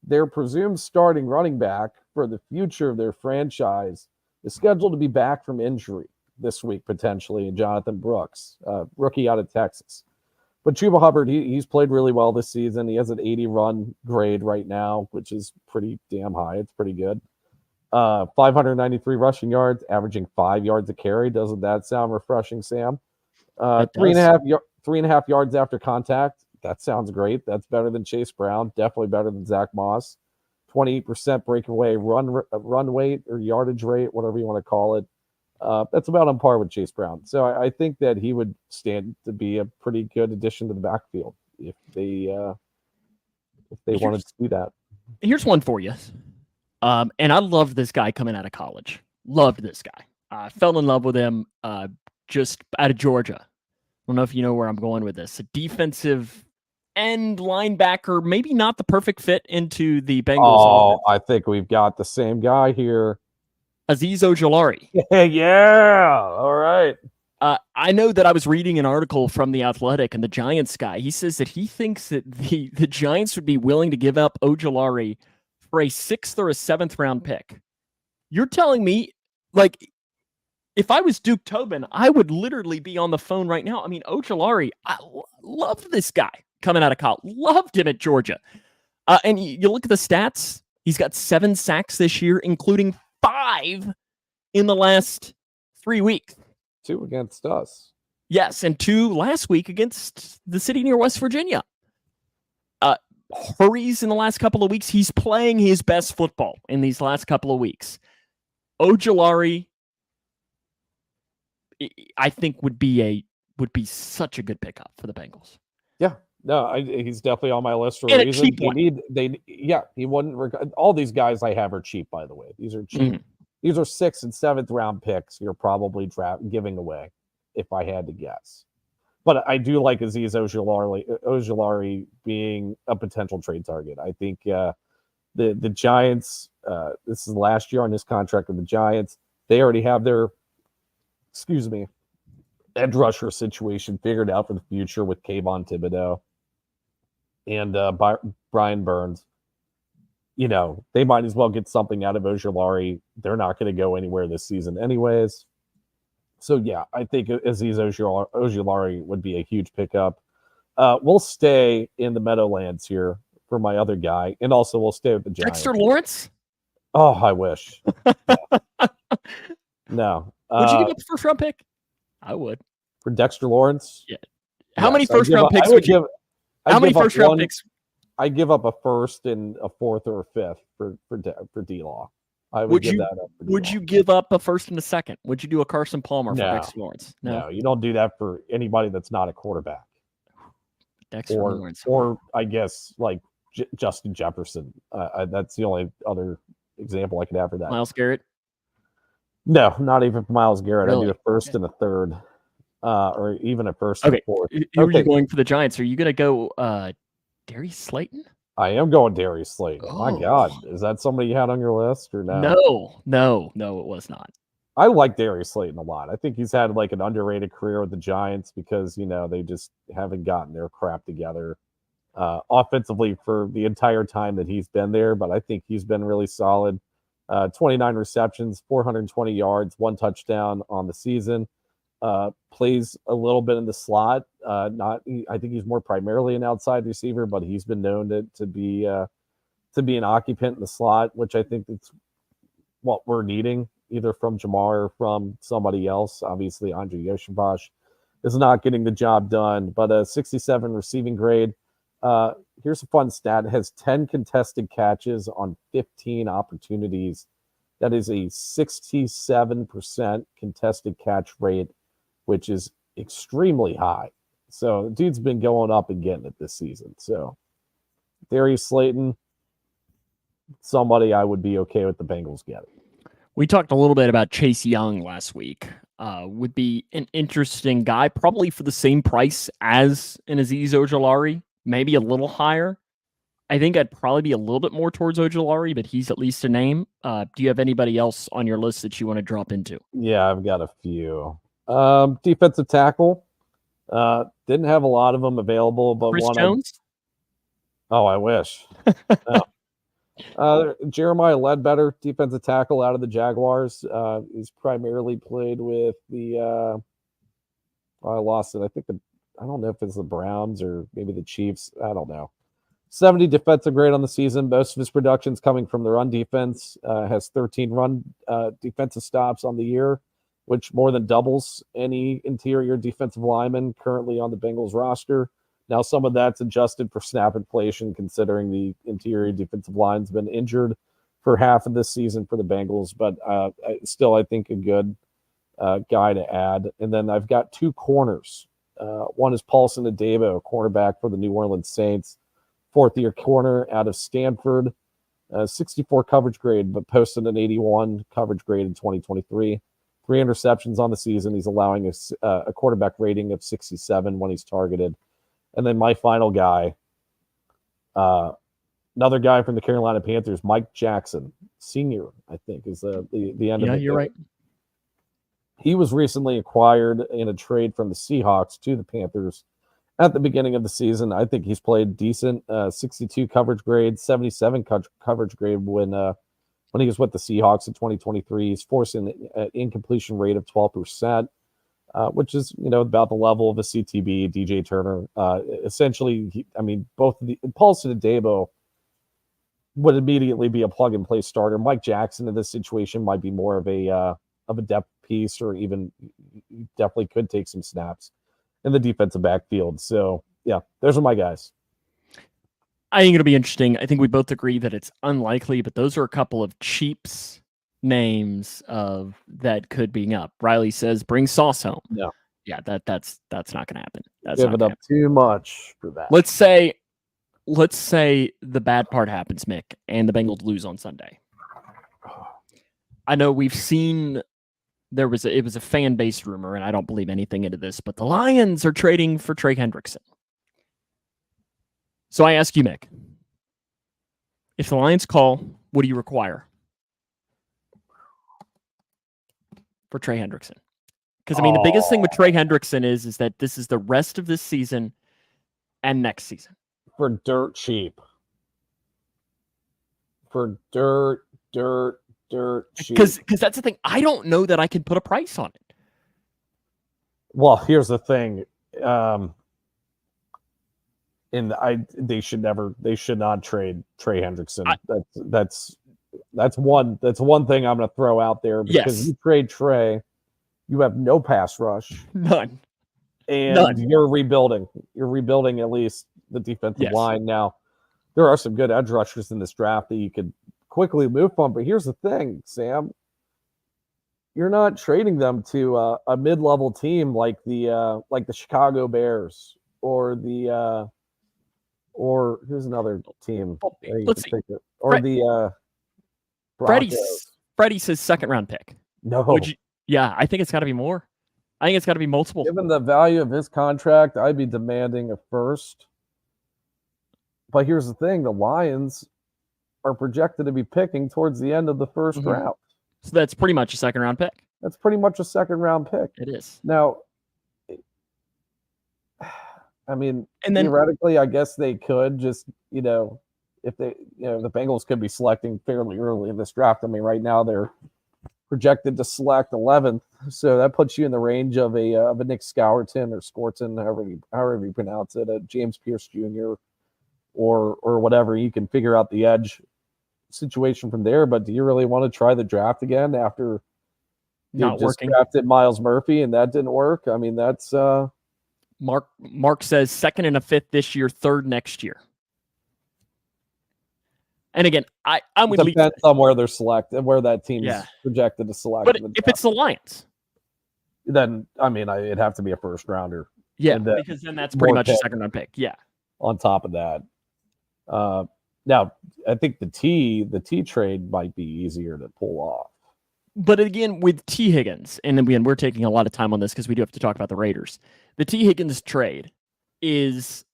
their presumed starting running back for the future of their franchise is scheduled to be back from injury this week, potentially, Jonathan Brooks, rookie out of Texas. But Chuba Hubbard, he's played really well this season. He has an 80 run grade right now, which is pretty damn high. It's pretty good. 593 rushing yards, averaging 5 yards a carry. Doesn't that sound refreshing, Sam? 3.5 yards after contact. That sounds great. That's better than Chase Brown. Definitely better than Zach Moss. 28% breakaway run weight or yardage rate, whatever you want to call it. That's about on par with Chase Brown. So I think that he would stand to be a pretty good addition to the backfield if they wanted to do that. Here's one for you. And I loved this guy coming out of college. Loved this guy. I fell in love with him just out of Georgia. I don't know if you know where I'm going with this. A defensive end linebacker, maybe not the perfect fit into the Bengals. Oh, I think we've got the same guy here. Azeez Ojulari. Yeah. All right. I know that I was reading an article from The Athletic and the Giants guy. He says that he thinks that the Giants would be willing to give up Ojulari for a 6th or a 7th round pick. You're telling me, like, if I was Duke Tobin, I would literally be on the phone right now. I mean, Ojulari, I loved this guy coming out of college. Loved him at Georgia. And you look at the stats. He's got 7 sacks this year, including 5 in the last 3 weeks. 2 against us. Yes, and 2 last week against the city near West Virginia. Hurries in the last couple of weeks. He's playing his best football in these last couple of weeks. Ojulari, I think would be such a good pickup for the Bengals. Yeah, no, he's definitely on my list for and a reason. Cheap one. He wouldn't. All these guys I have are cheap, by the way. These are cheap. Mm-hmm. These are 6th and 7th round picks. You're probably giving away, if I had to guess. But I do like Azeez Ojulari being a potential trade target. I think the Giants. This is last year on his contract with the Giants. They already have their edge rusher situation figured out for the future with Kayvon Thibodeau and Brian Burns. You know, they might as well get something out of Ojulari. They're not going to go anywhere this season anyways. So, yeah, I think Azeez Ojulari would be a huge pickup. We'll stay in the Meadowlands here for my other guy, and also we'll stay with the Giants. Dexter Lawrence? Oh, I wish. No. Would you give up a first-round pick? I would. For Dexter Lawrence? Yeah. How many first-round picks would you give? How many first-round picks? I give up a 1st and a 4th or a 5th for D-Law. I would give that up. Would you give up a 1st and a 2nd? Would you do a Carson Palmer for Dexter Lawrence? No, you don't do that for anybody that's not a quarterback. Dexter Lawrence. Or I guess like Justin Jefferson. That's the only other example I could have for that. Myles Garrett? No, not even for Myles Garrett. Really? I'd do a 1st and a 3rd. Or even a 1st and a 4th. Who are you going for the Giants? Are you going to go Darius Slayton? I am going Darius Slayton. Oh. My God. Is that somebody you had on your list or no? No, it was not. I like Darius Slayton a lot. I think he's had like an underrated career with the Giants because, they just haven't gotten their crap together offensively for the entire time that he's been there. But I think he's been really solid. 29 receptions, 420 yards, 1 touchdown on the season. Plays a little bit in the slot. I think he's more primarily an outside receiver, but he's been known to be to be an occupant in the slot, which I think it's what we're needing, either from Jamar or from somebody else. Obviously, Andre Yoshibash is not getting the job done, but a 67 receiving grade. Here's a fun stat. It has 10 contested catches on 15 opportunities. That is a 67% contested catch rate, which is extremely high. So the dude's been going up and getting it this season. So Darius Slayton, somebody I would be okay with the Bengals getting. We talked a little bit about Chase Young last week. Would be an interesting guy, probably for the same price as an Azeez Ojulari, maybe a little higher. I think I'd probably be a little bit more towards Ojulari, but he's at least a name. Do you have anybody else on your list that you want to drop into? Yeah, I've got a few. Defensive tackle. Didn't have a lot of them available, but Chris Jones? Oh, I wish. Jeremiah Ledbetter, defensive tackle out of the Jaguars. He's primarily played with the I lost it. I don't know if it's the Browns or maybe the Chiefs. I don't know. 70 defensive grade on the season. Most of his production's coming from the run defense. Has 13 run defensive stops on the year, which more than doubles any interior defensive lineman currently on the Bengals roster. Now, some of that's adjusted for snap inflation, considering the interior defensive line's been injured for half of this season for the Bengals, but still, I think a good guy to add. And then I've got two corners. One is Paulson Adebo, cornerback for the New Orleans Saints, fourth-year corner out of Stanford, 64 coverage grade, but posted an 81 coverage grade in 2023. 3 interceptions on the season. He's allowing a quarterback rating of 67 when he's targeted. And then my final guy, another guy from the Carolina Panthers, Mike Jackson, senior, I think, is the end of it. Yeah, you're right. He was recently acquired in a trade from the Seahawks to the Panthers at the beginning of the season. I think he's played decent, 62 coverage grade, 77 coverage grade when he was with the Seahawks in 2023. He's forcing an incompletion rate of 12%. Which is, about the level of a CTB, DJ Turner. Essentially, both Paulson Adebo would immediately be a plug-and-play starter. Mike Jackson in this situation might be more of a depth piece, or even definitely could take some snaps in the defensive backfield. So, yeah, those are my guys. I think it'll be interesting. I think we both agree that it's unlikely, but those are a couple of cheaps names of that could be up. Riley says, "Bring Sauce home." No, yeah, that's not going to happen. That's give it up too much for that. Let's say the bad part happens, Mick, and the Bengals lose on Sunday. I know we've seen it was a fan base rumor, and I don't believe anything into this, but the Lions are trading for Trey Hendrickson. So I ask you, Mick, if the Lions call, what do you require for Trey Hendrickson? Because, the biggest thing with Trey Hendrickson is that this is the rest of this season and next season. For dirt cheap. For dirt cheap. Because that's the thing. I don't know that I can put a price on it. Well, here's the thing. They should not trade Trey Hendrickson. That's one thing I'm going to throw out there, because you trade Trey, you have no pass rush, none, and you're rebuilding. You're rebuilding at least the defensive line. Now, there are some good edge rushers in this draft that you could quickly move from. But here's the thing, Sam. You're not trading them to a mid-level team like the Chicago Bears or here's another team. Let's see. The Freddie says second round pick. No. Yeah, I think it's got to be more. I think it's got to be multiple. Given the value of his contract, I'd be demanding a first. But here's the thing: the Lions are projected to be picking towards the end of the first round. So that's pretty much a second round pick. That's pretty much a second round pick. It is. Now, theoretically, I guess they could just, if they, the Bengals could be selecting fairly early in this draft. Right now they're projected to select 11th, so that puts you in the range of a Nick Scourton or Scorton, however you pronounce it, a James Pierce Jr. or whatever. You can figure out the edge situation from there. But do you really want to try the draft again after you Not just working. drafted Miles Murphy and that didn't work? I mean, that's Mark says second and a fifth this year, third next year. And again, I'm with depends on where they're selected, where that team's projected to select. But if it's the Lions, then I mean, it'd have to be a first rounder. Yeah, because then that's pretty much a second round pick. Yeah. On top of that, now I think the T trade might be easier to pull off. But again, with T Higgins, and again, we're taking a lot of time on this because we do have to talk about the Raiders. The T Higgins trade is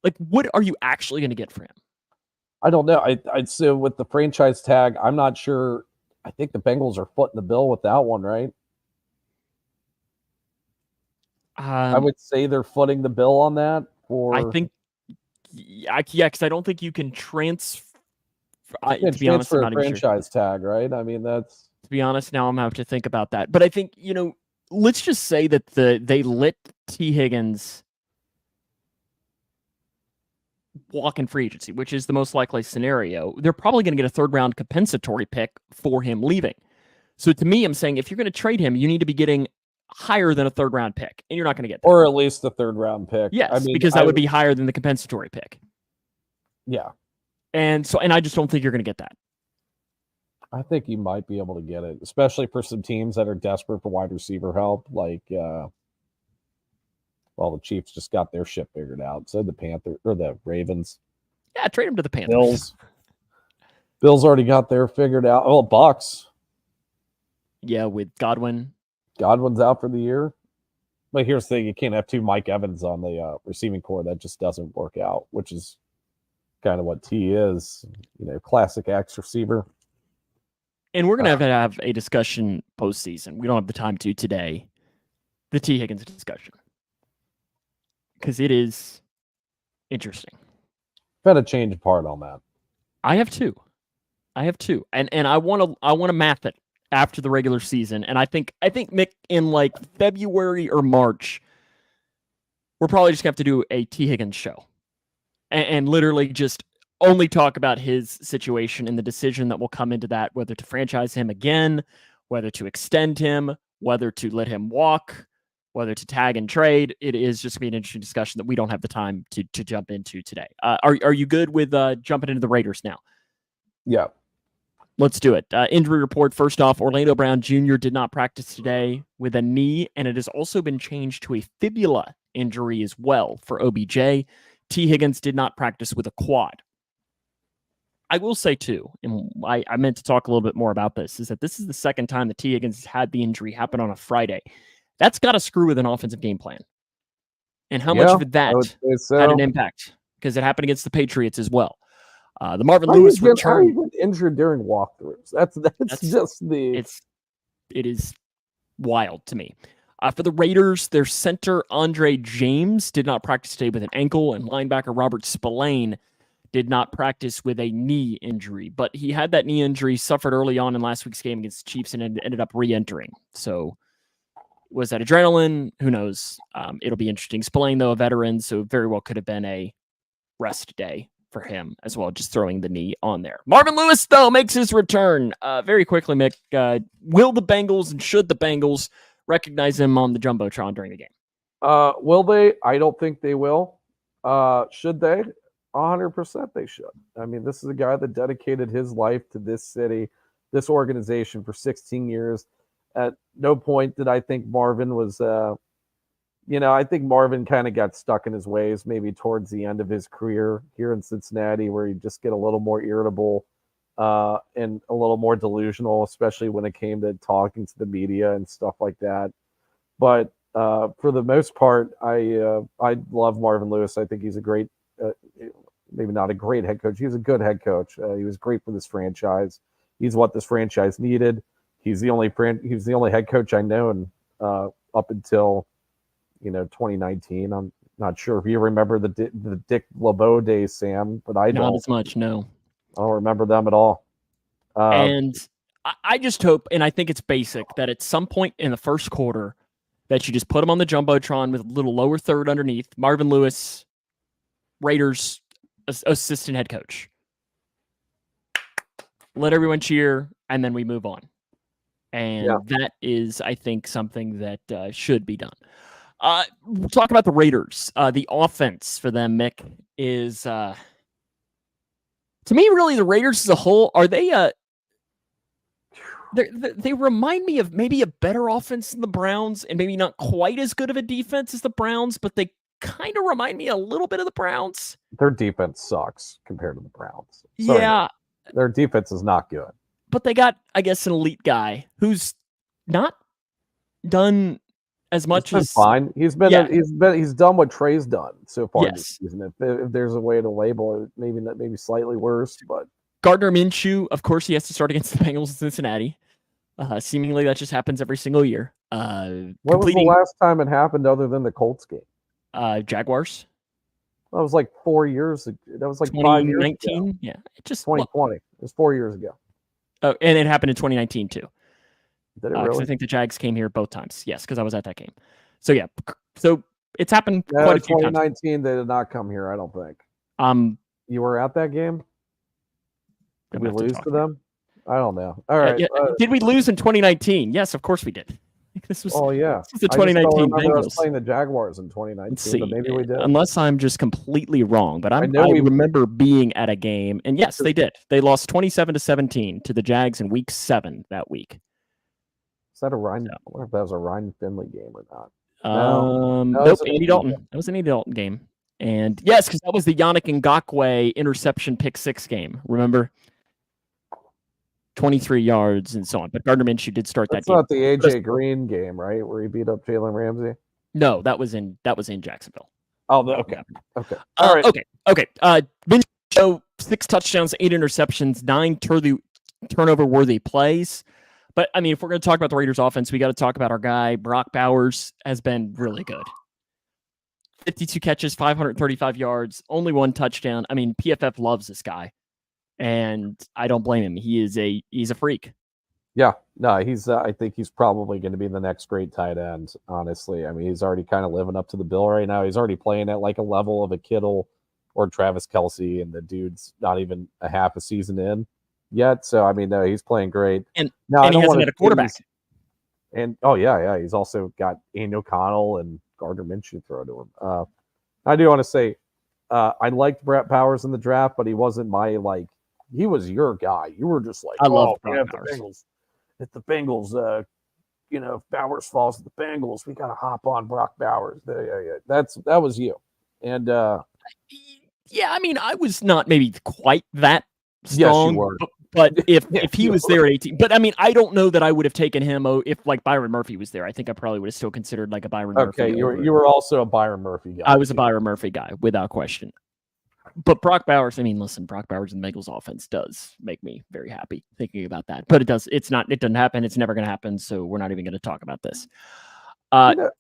like, what are you actually going to get for him? I don't know. I'd say with the franchise tag, I'm not sure. I think the Bengals are footing the bill with that one, right? I would say they're footing the bill on that. I think, because I don't think you can transfer. To be honest, I'm not even franchise tag, right? I mean, that's. To be honest, now I'm going to have to think about that. But I think, let's just say that they let T Higgins walk in free agency, which is the most likely scenario. They're probably going to get a third round compensatory pick for him leaving. So to me, I'm saying if you're going to trade him, you need to be getting higher than a third round pick, and you're not going to get that. Or at least the third round pick. Yes, I mean, because that would be higher than the compensatory pick. Yeah. And I just don't think you're going to get that. I think you might be able to get it, especially for some teams that are desperate for wide receiver help. Like, the Chiefs just got their shit figured out. So the Panthers or the Ravens. Yeah, trade them to the Panthers. Bills already got their figured out. Oh, Bucks. Yeah, with Godwin. Godwin's out for the year. But here's the thing: you can't have two Mike Evans on the receiving core. That just doesn't work out, which is kind of what T is, classic X receiver. And we're going to have a discussion postseason. We don't have the time to today. The T Higgins discussion. Because it is interesting. Got to change part on that. I have two. And I want to math it after the regular season. And I think Mick, in like February or March, we're probably just going to have to do a T Higgins show. And literally just only talk about his situation and the decision that will come into that, whether to franchise him again, whether to extend him, whether to let him walk, whether to tag and trade. It is just going to be an interesting discussion that we don't have the time to jump into today. Are you good with jumping into the Raiders now? Yeah. Let's do it. Injury report. First off, Orlando Brown Jr. did not practice today with a knee, and it has also been changed to a fibula injury as well for OBJ. T. Higgins did not practice with a quad. I will say, too, and I meant to talk a little bit more about this, is that this is the second time that T. Higgins has had the injury happen on a Friday. That's got to screw with an offensive game plan. And how much of that had an impact? Because it happened against the Patriots as well. The Marvin Lewis return. How injured during walkthroughs? That's just the. It is wild to me. For the Raiders, their center Andre James did not practice today with an ankle, and linebacker Robert Spillane did not practice with a knee injury. But he had that knee injury, suffered early on in last week's game against the Chiefs, and ended up re-entering. So was that adrenaline? Who knows? It'll be interesting. Spillane, though, a veteran, so very well could have been a rest day for him as well, just throwing the knee on there. Marvin Lewis, though, makes his return. Very quickly, Mick, will the Bengals and should the Bengals recognize him on the Jumbotron during the game? Will they? I don't think they will. Should they? 100% they should. I mean, this is a guy that dedicated his life to this city, this organization for 16 years. At no point did I think Marvin was, I think Marvin kind of got stuck in his ways maybe towards the end of his career here in Cincinnati, where he'd just get a little more irritable and a little more delusional, especially when it came to talking to the media and stuff like that. But for the most part, I love Marvin Lewis. I think he's a great, maybe not a great head coach. He's a good head coach. He was great for this franchise. He's what this franchise needed. He's the only head coach I know up until 2019. I'm not sure if you remember the Dick LeBeau days, Sam, but I don't. Not as much, no. I don't remember them at all. And I just hope, and I think it's basic, that at some point in the first quarter that you just put him on the Jumbotron with a little lower third underneath. Marvin Lewis Raiders assistant head coach. Let everyone cheer, and then we move on. And that is, I think, something that should be done. We'll talk about the Raiders. The offense for them, Mick, is to me really the Raiders as a whole. Are they? They remind me of maybe a better offense than the Browns, and maybe not quite as good of a defense as the Browns, but they kind of remind me a little bit of the Browns. Their defense sucks compared to the Browns. Sorry, yeah, their defense is not good. But they got, I guess, an elite guy who's not done as much as fine. He's done what Trey's done so far this season. If there's a way to label it, maybe slightly worse, but Gardner Minshew, of course, he has to start against the Bengals in Cincinnati. Seemingly, that just happens every single year. When was the last time it happened other than the Colts game? Jaguars. That was like 4 years ago. That was like 5 years ago. 2019? Yeah. 2020. It was 4 years ago. Oh, and it happened in 2019 too. Did it really? I think the Jags came here both times. Yes, because I was at that game. So yeah, so it's happened quite a few times. 2019, they did not come here. I don't think. You were at that game. Did we lose to them? I don't know. All right. Did we lose in 2019? Yes, of course we did. This was. Oh yeah. This is the 2019 Bengals. I was playing the Jaguars in 2019. Let's see. But maybe we did. Unless I'm just completely wrong, but I remember being at a game, and yes, they did. They lost 27-17 to the Jags in Week 7 that week. Is that a Ryan? I wonder if that was a Ryan Finley game or not. Nope, Andy Dalton. That was an Andy Dalton game. And yes, because that was the Yannick Ngakoue interception pick 6 game. Remember? 23 yards and so on. But Gardner Minshew did start that game. That's not the AJ Green game, right? Where he beat up Jalen Ramsey? No, that was in Jacksonville. Oh, okay. Okay. All right. Okay. Minshew, 6 touchdowns, 8 interceptions, 9 turnover-worthy plays. But, I mean, if we're going to talk about the Raiders offense, we got to talk about our guy. Brock Bowers has been really good. 52 catches, 535 yards, only 1 touchdown. I mean, PFF loves this guy. And I don't blame him. He's a freak. Yeah, no, I think he's probably going to be the next great tight end, honestly. I mean, he's already kind of living up to the bill right now. He's already playing at like a level of a Kittle or Travis Kelce, and the dude's not even a half a season in yet. So, I mean, no, he's playing great. And he hasn't had a quarterback. And, he's also got Andy O'Connell and Gardner Minshew throw to him. I do want to say I liked Brett Powers in the draft, but he wasn't my, he was your guy. You were just like, I love the Bengals. If the Bengals, if Bowers falls to the Bengals, we got to hop on Brock Bowers. Yeah. That was you. And I mean, I was not maybe quite that strong. Yes, you were. But if he was there at 18, but I mean, I don't know that I would have taken him if like Byron Murphy was there. I think I probably would have still considered like a Byron Murphy. Okay, you were also a Byron Murphy guy. I was a Byron Murphy guy without question. But Brock Bowers, I mean, listen, Brock Bowers and the Bengals offense does make me very happy thinking about that. But it doesn't happen. It's never going to happen. So we're not even going to talk about this. I'm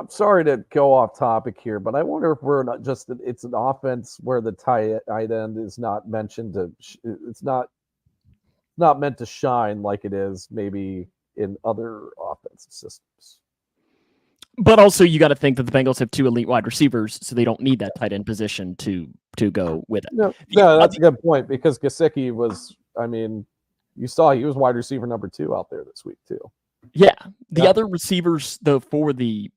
sorry to go off topic here, but I wonder if we're not just, it's an offense where the tight end is not mentioned it's not meant to shine like it is maybe in other offensive systems. But also, you got to think that the Bengals have 2 elite wide receivers, so they don't need that tight end position to go with it. No, that's a good point because Gesicki was, I mean, you saw he was wide receiver number 2 out there this week too. Yeah. The other receivers, though, for the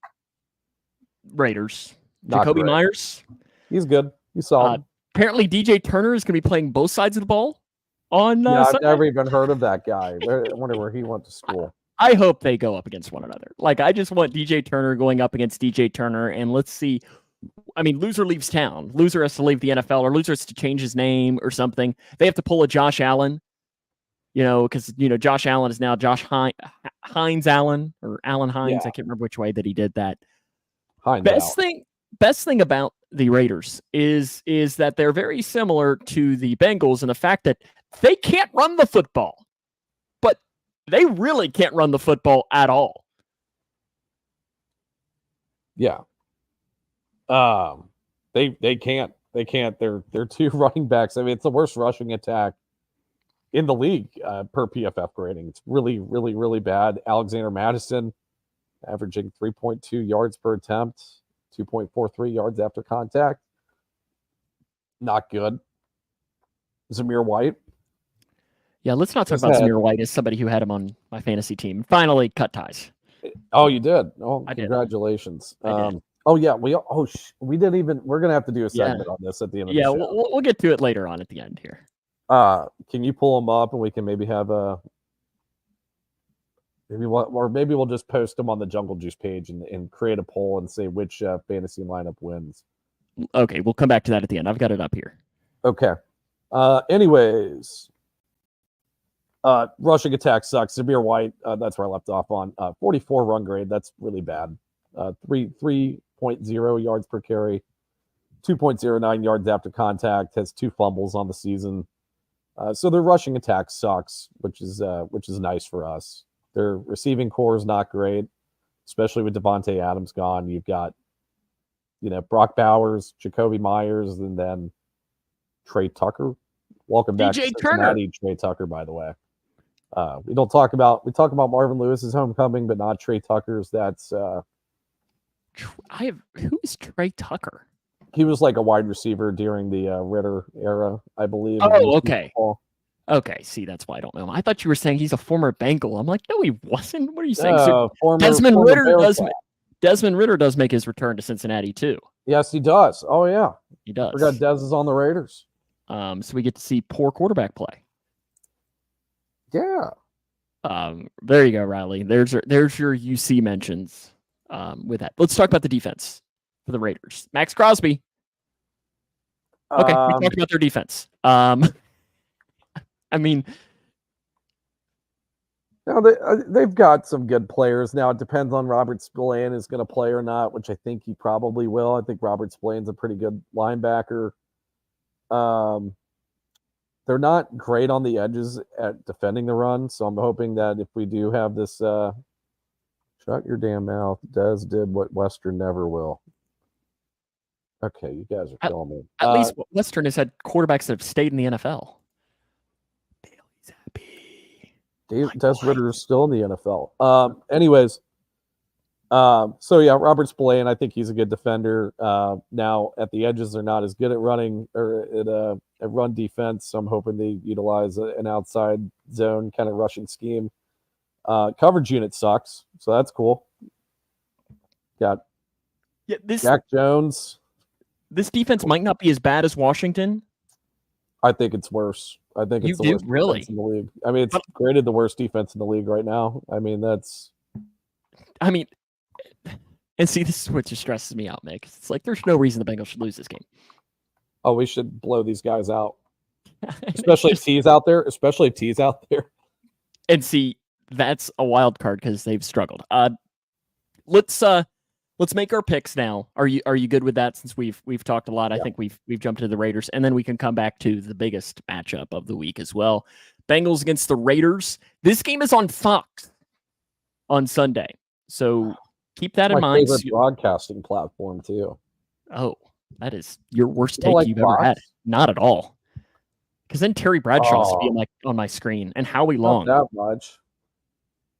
Raiders, Jacoby Myers. He's good. He's solid. Apparently, DJ Turner is going to be playing both sides of the ball on I've never even heard of that guy. I wonder where he went to school. I hope they go up against one another. I just want DJ Turner going up against DJ Turner, and let's see. I mean, loser leaves town. Loser has to leave the NFL, or loser has to change his name or something. They have to pull a Josh Allen, because, Josh Allen is now Josh Hines Allen, or Allen Hines. Yeah. I can't remember which way that he did that. Best thing about the Raiders is that they're very similar to the Bengals in the fact that they can't run the football. They really can't run the football at all. Yeah. They can't. They can't. They're 2 running backs. I mean, it's the worst rushing attack in the league per PFF grading. It's really, really, really bad. Alexander Madison averaging 3.2 yards per attempt, 2.43 yards after contact. not good. Zamir White. Yeah, let's not talk Just about had- Zamir White as somebody who had him on my fantasy team. Finally cut ties. Oh, you did. Oh, I did. congratulations. I did. Oh yeah, we didn't even. We're gonna have to do a Yeah. segment on this at the end of Yeah, the show. we'll get to it later on at the end here. Can you pull them up and we can maybe have maybe we'll just post them on the Jungle Juice page and create a poll and say which fantasy lineup wins. Okay, we'll come back to that at the end. I've got it up here. Okay. Anyways, rushing attack sucks. Zamir White, that's where I left off on. 44 run grade, that's really bad. 3.0 yards per carry, 2.09 yards after contact, has 2 fumbles on the season. So their rushing attack sucks, which is nice for us. Their receiving core is not great, especially with Devontae Adams gone. You've got, Brock Bowers, Jacoby Myers, and then Trey Tucker. Welcome back to Cincinnati, Trey Tucker, by the way. We talk about Marvin Lewis's homecoming, but not Trey Tucker's. That's who is Trey Tucker? He was like a wide receiver during the Ritter era, I believe. Oh, okay. Okay, see, that's why I don't know him. I thought you were saying he's a former Bengal. I'm like, no, he wasn't. What are you saying? Desmond Ritter does make his return to Cincinnati too. Yes, he does. Oh yeah, he does. Forgot Dez is on the Raiders. So we get to see poor quarterback play. Yeah. There you go, Riley. There's your UC mentions. With that, let's talk about the defense for the Raiders. Max Crosby. Okay, we talked about their defense. I mean, now they've got some good players. Now it depends on Robert Spillane is going to play or not, which I think he probably will. I think Robert Spillane's a pretty good linebacker. They're not great on the edges at defending the run, so I'm hoping that if we do have this, shut your damn mouth. Dez did what Western never will. Okay, you guys are killing me. At least Western has had quarterbacks that have stayed in the NFL. Des Ridder is still in the NFL. Anyways, so yeah, Robert Spillane, I think he's a good defender. Now at the edges, they're not as good at running or at run defense. So I'm hoping they utilize an outside zone kind of rushing scheme. Coverage unit sucks, so that's cool. Got Jack Jones. This defense might not be as bad as Washington. I think it's worse. I think it's the worst defense in the league. I mean, it's graded the worst defense in the league right now. I mean, and see, this is what just stresses me out, Mick. It's like there's no reason the Bengals should lose this game. Oh, we should blow these guys out. Especially if T's out there. And see, that's a wild card because they've struggled. Let's make our picks now. Are you good with that? Since we've talked a lot, I think we've jumped to the Raiders, and then we can come back to the biggest matchup of the week as well. Bengals against the Raiders. This game is on Fox on Sunday, so keep that in mind. Favorite broadcasting platform too. Oh, that is your worst take you've ever had. Not at all. Because then Terry Bradshaw will be on my screen, and Howie Long. Not that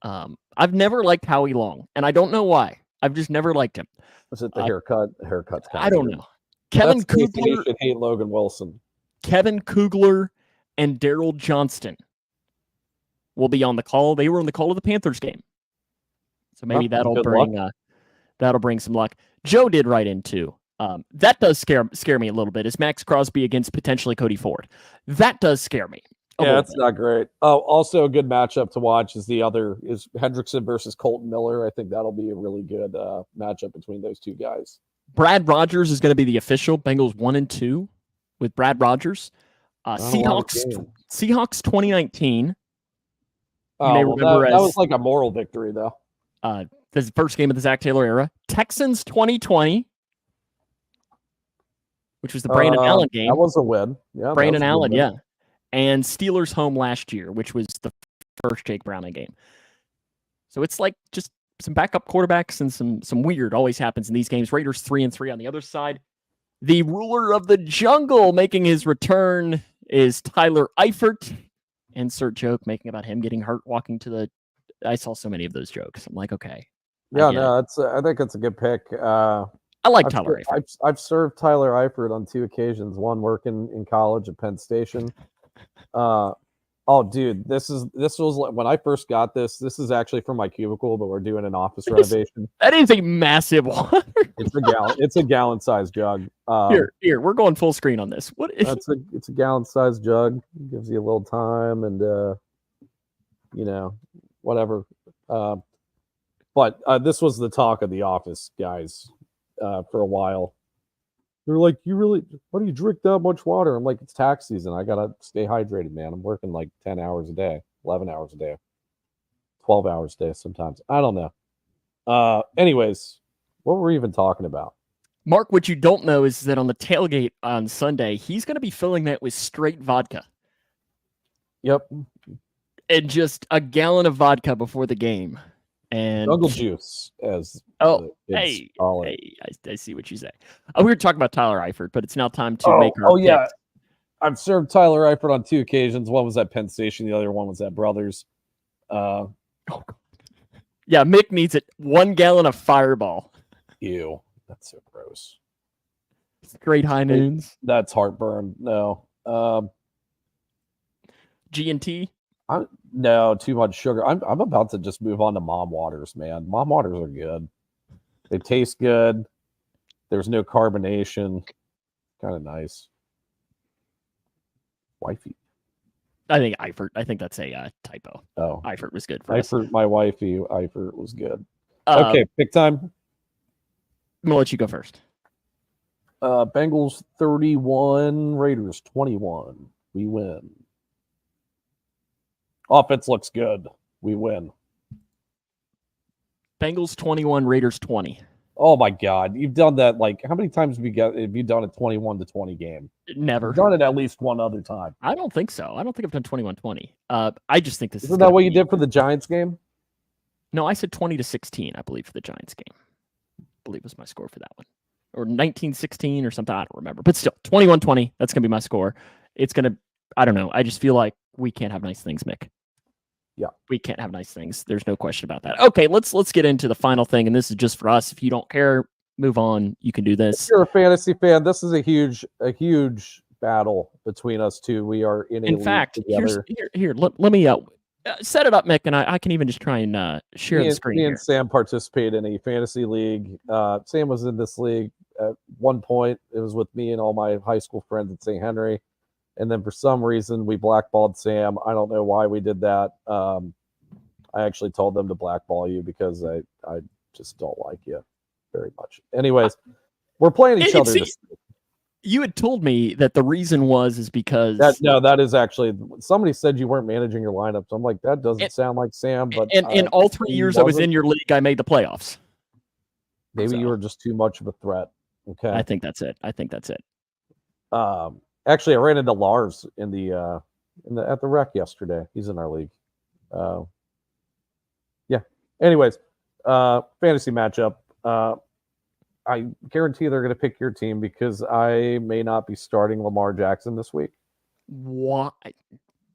much. I've never liked Howie Long, and I don't know why. I've just never liked him. Was it the haircut? Haircut's kind I don't know. Kevin Kugler. You should hate Logan Wilson. Kevin Kugler and Daryl Johnston will be on the call. They were on the call of the Panthers game, so maybe that'll bring some luck. Joe did write in too. That does scare me a little bit. Is Max Crosby against potentially Cody Ford? That does scare me. Yeah, that's not great. Oh, also a good matchup to watch is Hendrickson versus Colton Miller. I think that'll be a really good matchup between those two guys. Brad Rogers is going to be the official Bengals 1-2 with Brad Rogers. Seahawks 2019. Oh, that was like a moral victory though. This is the first game of the Zach Taylor era. Texans 2020, which was the Brandon Allen game. That was a win. Yeah, Brandon Allen, yeah. And Steelers home last year, which was the first Jake Browning game. So it's like just some backup quarterbacks and some weird always happens in these games. Raiders 3-3 on the other side. The ruler of the jungle making his return is Tyler Eifert. Insert joke making about him getting hurt walking to the. I saw so many of those jokes. I'm like, okay. Yeah, no, I think it's a good pick. I like Tyler Eifert. I've served Tyler Eifert on 2 occasions. One working in college at Penn Station. Oh, dude, this was when I first got this. This is actually from my cubicle, but we're doing an office renovation. That is a massive one. It's a gallon sized jug. Here, we're going full screen on this. What is? It's a gallon sized jug. Gives you a little time and whatever. But this was the talk of the office, guys, for a while. They're like, why do you drink that much water? I'm like, it's tax season. I got to stay hydrated, man. I'm working like 10 hours a day, 11 hours a day, 12 hours a day sometimes. I don't know. Anyways, what were we even talking about? Mark, what you don't know is that on the tailgate on Sunday, he's going to be filling that with straight vodka. Yep. And just a gallon of vodka before the game. And jungle juice, as hey, I see what you say. We were talking about Tyler Eifert, but it's now time to make our picks. Yeah. I've served Tyler Eifert on 2 occasions. One was at Penn Station. The other one was at Brothers. Yeah, Mick needs it. 1 gallon of Fireball. Ew, that's so gross. Straight high noons. That's heartburn. No. G&T. No, too much sugar. I'm about to just move on to mom waters, man. Mom waters are good. They taste good. There's no carbonation. Kind of nice. Wifey. I think Eifert. I think that's a typo. Oh, Eifert was good for us. My wifey. Eifert was good. Okay, pick time. I'm gonna let you go first. Bengals 31, Raiders 21. We win. Offense looks good. We win. Bengals 21, Raiders 20. Oh my God. You've done that like how many times have you done a 21-20 game? Never. You've done it at least one other time. I don't think so. I don't think I've done 21-20. I just think this Isn't that what you did for the Giants game? No, I said 20-16, I believe, for the Giants game. I believe was my score for that one. Or 19-16 or something. I don't remember. But still, 21-20. That's going to be my score. It's going to, I don't know. I just feel like we can't have nice things, Mick. Yeah. We can't have nice things. There's no question about that. Okay, let's get into the final thing, and this is just for us. If you don't care, move on. You can do this. If you're a fantasy fan, this is a huge battle between us two. We are in fact, together. Let me set it up, Mick, and I can even just try and share the screen. Me and Sam participate in a fantasy league. Sam was in this league at one point. It was with me and all my high school friends at St. Henry. And then for some reason, we blackballed Sam. I don't know why we did that. I actually told them to blackball you because I just don't like you very much. Anyways, we're playing each other. You had told me that the reason is because... that is actually... Somebody said you weren't managing your lineup. So I'm like, that doesn't sound like Sam. But in all 3 years I was in your league, I made the playoffs. Maybe you were just too much of a threat. Okay. I think that's it. Actually, I ran into Lars at the rec yesterday. He's in our league. Yeah. Anyways, fantasy matchup. I guarantee they're going to pick your team because I may not be starting Lamar Jackson this week. Why?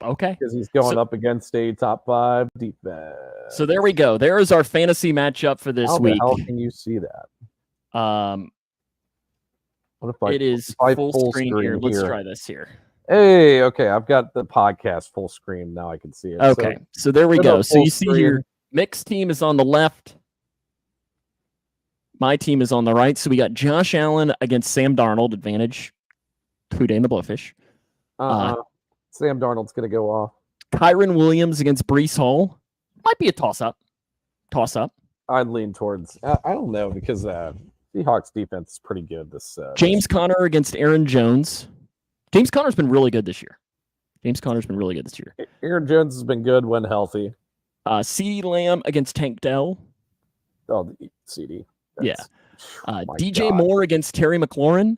Okay. Because he's going up against a top 5 defense. So there we go. There is our fantasy matchup for this week. How can you see that? It is full screen here. Let's try this here. Hey, okay. I've got the podcast full screen. Now I can see it. Okay. So there we go. So you see here, Mick's team is on the left. My team is on the right. So we got Josh Allen against Sam Darnold. Advantage. Houday and the Blowfish. Sam Darnold's going to go off. Kyron Williams against Breece Hall. Might be a toss-up. I'd lean towards... I don't know because... Seahawks defense is pretty good. James Conner against Aaron Jones. James Conner's been really good this year. Aaron Jones has been good when healthy. CeeDee Lamb against Tank Dell. Oh, the CD. Yeah. DJ Moore against Terry McLaurin.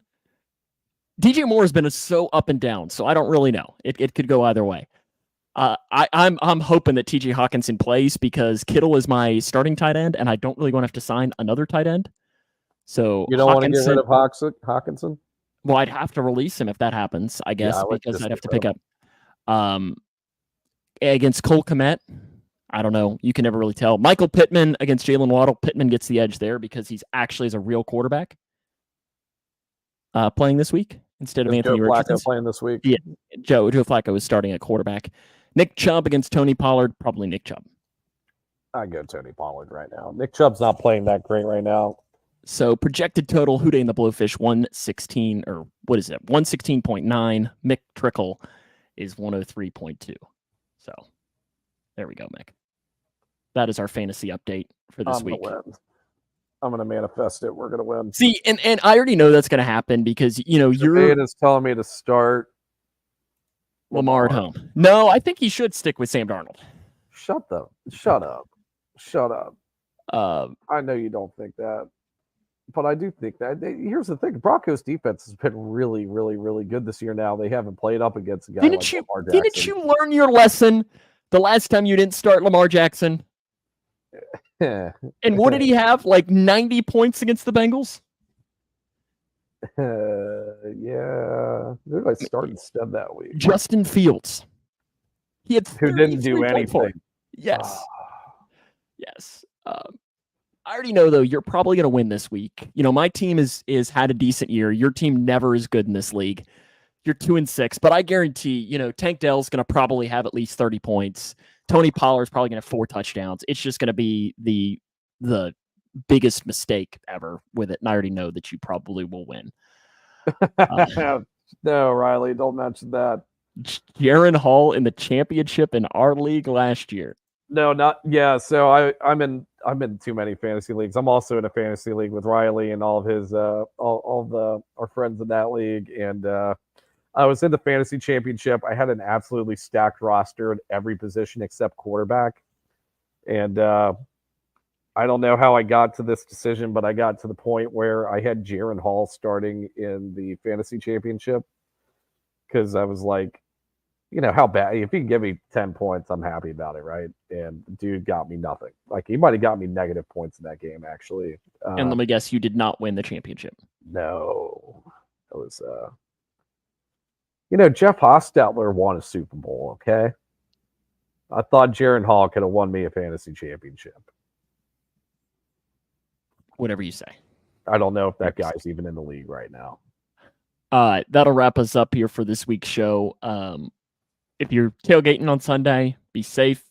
DJ Moore has been so up and down, so I don't really know. It could go either way. I'm hoping that TJ Hawkinson plays because Kittle is my starting tight end, and I don't really want to have to sign another tight end. So you don't want to get rid of Hawkinson? Well, I'd have to release him if that happens, I guess, because I'd have to pick up against Cole Kmet. I don't know. You can never really tell. Michael Pittman against Jalen Waddle. Pittman gets the edge there because he's actually is a real quarterback. playing this week instead of Is Anthony Joe Flacco Richardson. playing this week? Yeah, Joe Flacco is starting at quarterback. Nick Chubb against Tony Pollard, probably Nick Chubb. I go Tony Pollard right now. Nick Chubb's not playing that great right now. So projected total, Houday and the Blowfish, 116, or what is it? 116.9. Mick Trickle is 103.2. So there we go, Mick. That is our fantasy update for this week. I'm going to manifest it. We're going to win. See, and I already know that's going to happen because, It is telling me to start Lamar at home. No, I think he should stick with Sam Darnold. Shut up. I know you don't think that, but I do think that. Here's the thing: Broncos defense has been really, really, really good this year. Now they haven't played up against a guy like Lamar Jackson. Didn't you learn your lesson the last time you didn't start Lamar Jackson? And what did he have? Like 90 points against the Bengals? Yeah. Who did I start instead that week? Justin Fields. He had who didn't do anything. Yes. Yes. I already know, though, you're probably going to win this week. My team is had a decent year. Your team never is good in this league. You're 2-6, but I guarantee, Tank Dell's going to probably have at least 30 points. Tony Pollard's probably going to have 4 touchdowns. It's just going to be the biggest mistake ever with it, and I already know that you probably will win. No, Riley, don't mention that. Jaron Hall in the championship in our league last year. No, not yeah. So I'm in too many fantasy leagues. I'm also in a fantasy league with Riley and all of his our friends in that league. And I was in the fantasy championship. I had an absolutely stacked roster at every position except quarterback. And I don't know how I got to this decision, but I got to the point where I had Jaron Hall starting in the fantasy championship because I was like, how bad? If he can give me 10 points, I'm happy about it, right? And the dude got me nothing. Like, he might have got me negative points in that game, actually. And let me guess, you did not win the championship. No. It was, Jeff Hostetler won a Super Bowl, okay? I thought Jaron Hall could have won me a fantasy championship. Whatever you say. I don't know if that guy's even in the league right now. That'll wrap us up here for this week's show. If you're tailgating on Sunday, be safe.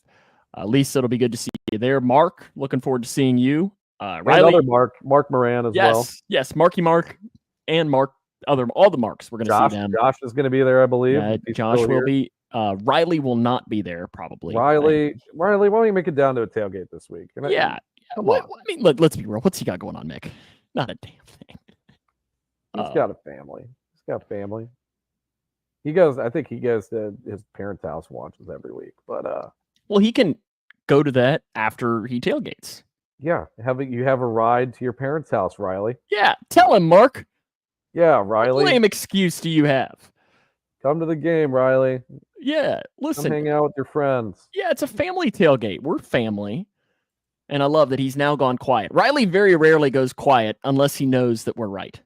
Lisa, it'll be good to see you there. Mark, looking forward to seeing you. Riley, another Mark Moran as well. Yes, Marky Mark and Mark, all the Marks. We're going to see them. Josh is going to be there, I believe. Josh will be. Riley will not be there, probably. Riley, why don't you make it down to a tailgate this week? Yeah. I mean, let's be real. What's he got going on, Mick? Not a damn thing. He's got a family. I think he goes to his parents' house, watches every week. But well, he can go to that after he tailgates. Yeah, you have a ride to your parents' house, Riley. Yeah, tell him, Mark. Yeah, Riley. What lame excuse do you have? Come to the game, Riley. Yeah, listen. Come hang out with your friends. Yeah, it's a family tailgate. We're family. And I love that he's now gone quiet. Riley very rarely goes quiet unless he knows that we're right.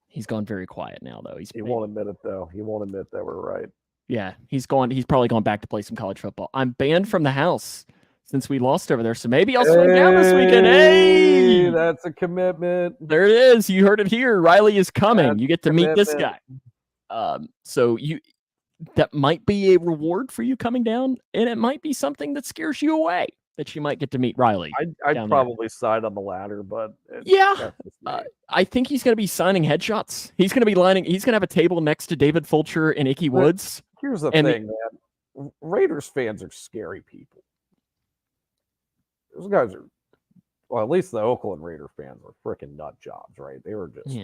He's gone very quiet now, though. He won't admit it, though. He won't admit that we're right. Yeah, he's probably gone back to play some college football. I'm banned from the house since we lost over there, so maybe I'll swing down this weekend. Hey, that's a commitment. There it is. You heard it here. Riley is coming. You get to meet this guy. So that might be a reward for you coming down, and it might be something that scares you away. That you might get to meet Riley. I'd probably side on the ladder, but I think he's going to be signing headshots. He's going to be lining. He's going to have a table next to David Fulcher and Icky Woods. Here's the thing, man. Raiders fans are scary people. Those guys are, well, at least the Oakland Raider fans were freaking nut jobs, right? They were just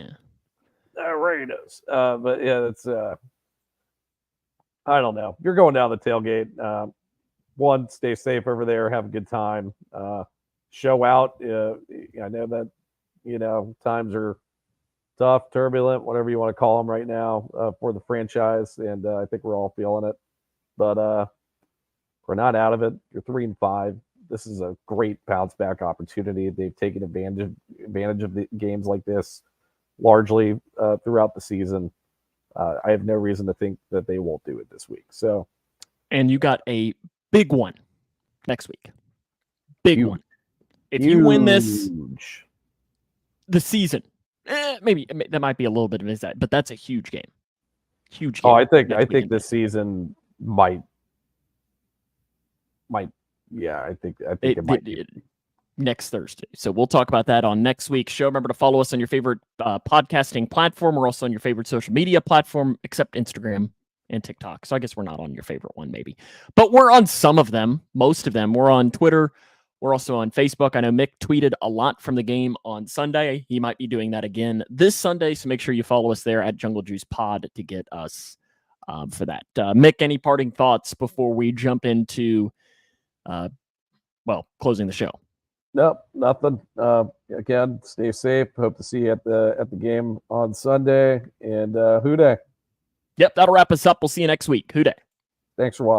Raiders. But yeah, it's I don't know. You're going down the tailgate. One, stay safe over there. Have a good time. Show out. I know that, times are tough, turbulent, whatever you want to call them right now for the franchise. And I think we're all feeling it. But we're not out of it. You're 3-5. This is a great bounce back opportunity. They've taken advantage of the games like this largely throughout the season. I have no reason to think that they won't do it this week. So, and you got a big one next week. Big one. If you win this, the season Maybe that might be a little bit of that, but that's a huge game. Huge game. Oh, I think next weekend. this season might. Yeah, I think it might be. Next Thursday. So we'll talk about that on next week's show. Remember to follow us on your favorite podcasting platform. We're also on your favorite social media platform, except Instagram and TikTok. So I guess we're not on your favorite one, maybe. But we're on some of them, most of them. We're on Twitter. We're also on Facebook. I know Mick tweeted a lot from the game on Sunday. He might be doing that again this Sunday. So make sure you follow us there at Jungle Juice Pod to get us for that. Mick, any parting thoughts before we jump into, closing the show? Nope, nothing. Again, stay safe. Hope to see you at the game on Sunday. And Hoo day. Yep, that'll wrap us up. We'll see you next week. Hoo day. Thanks for watching.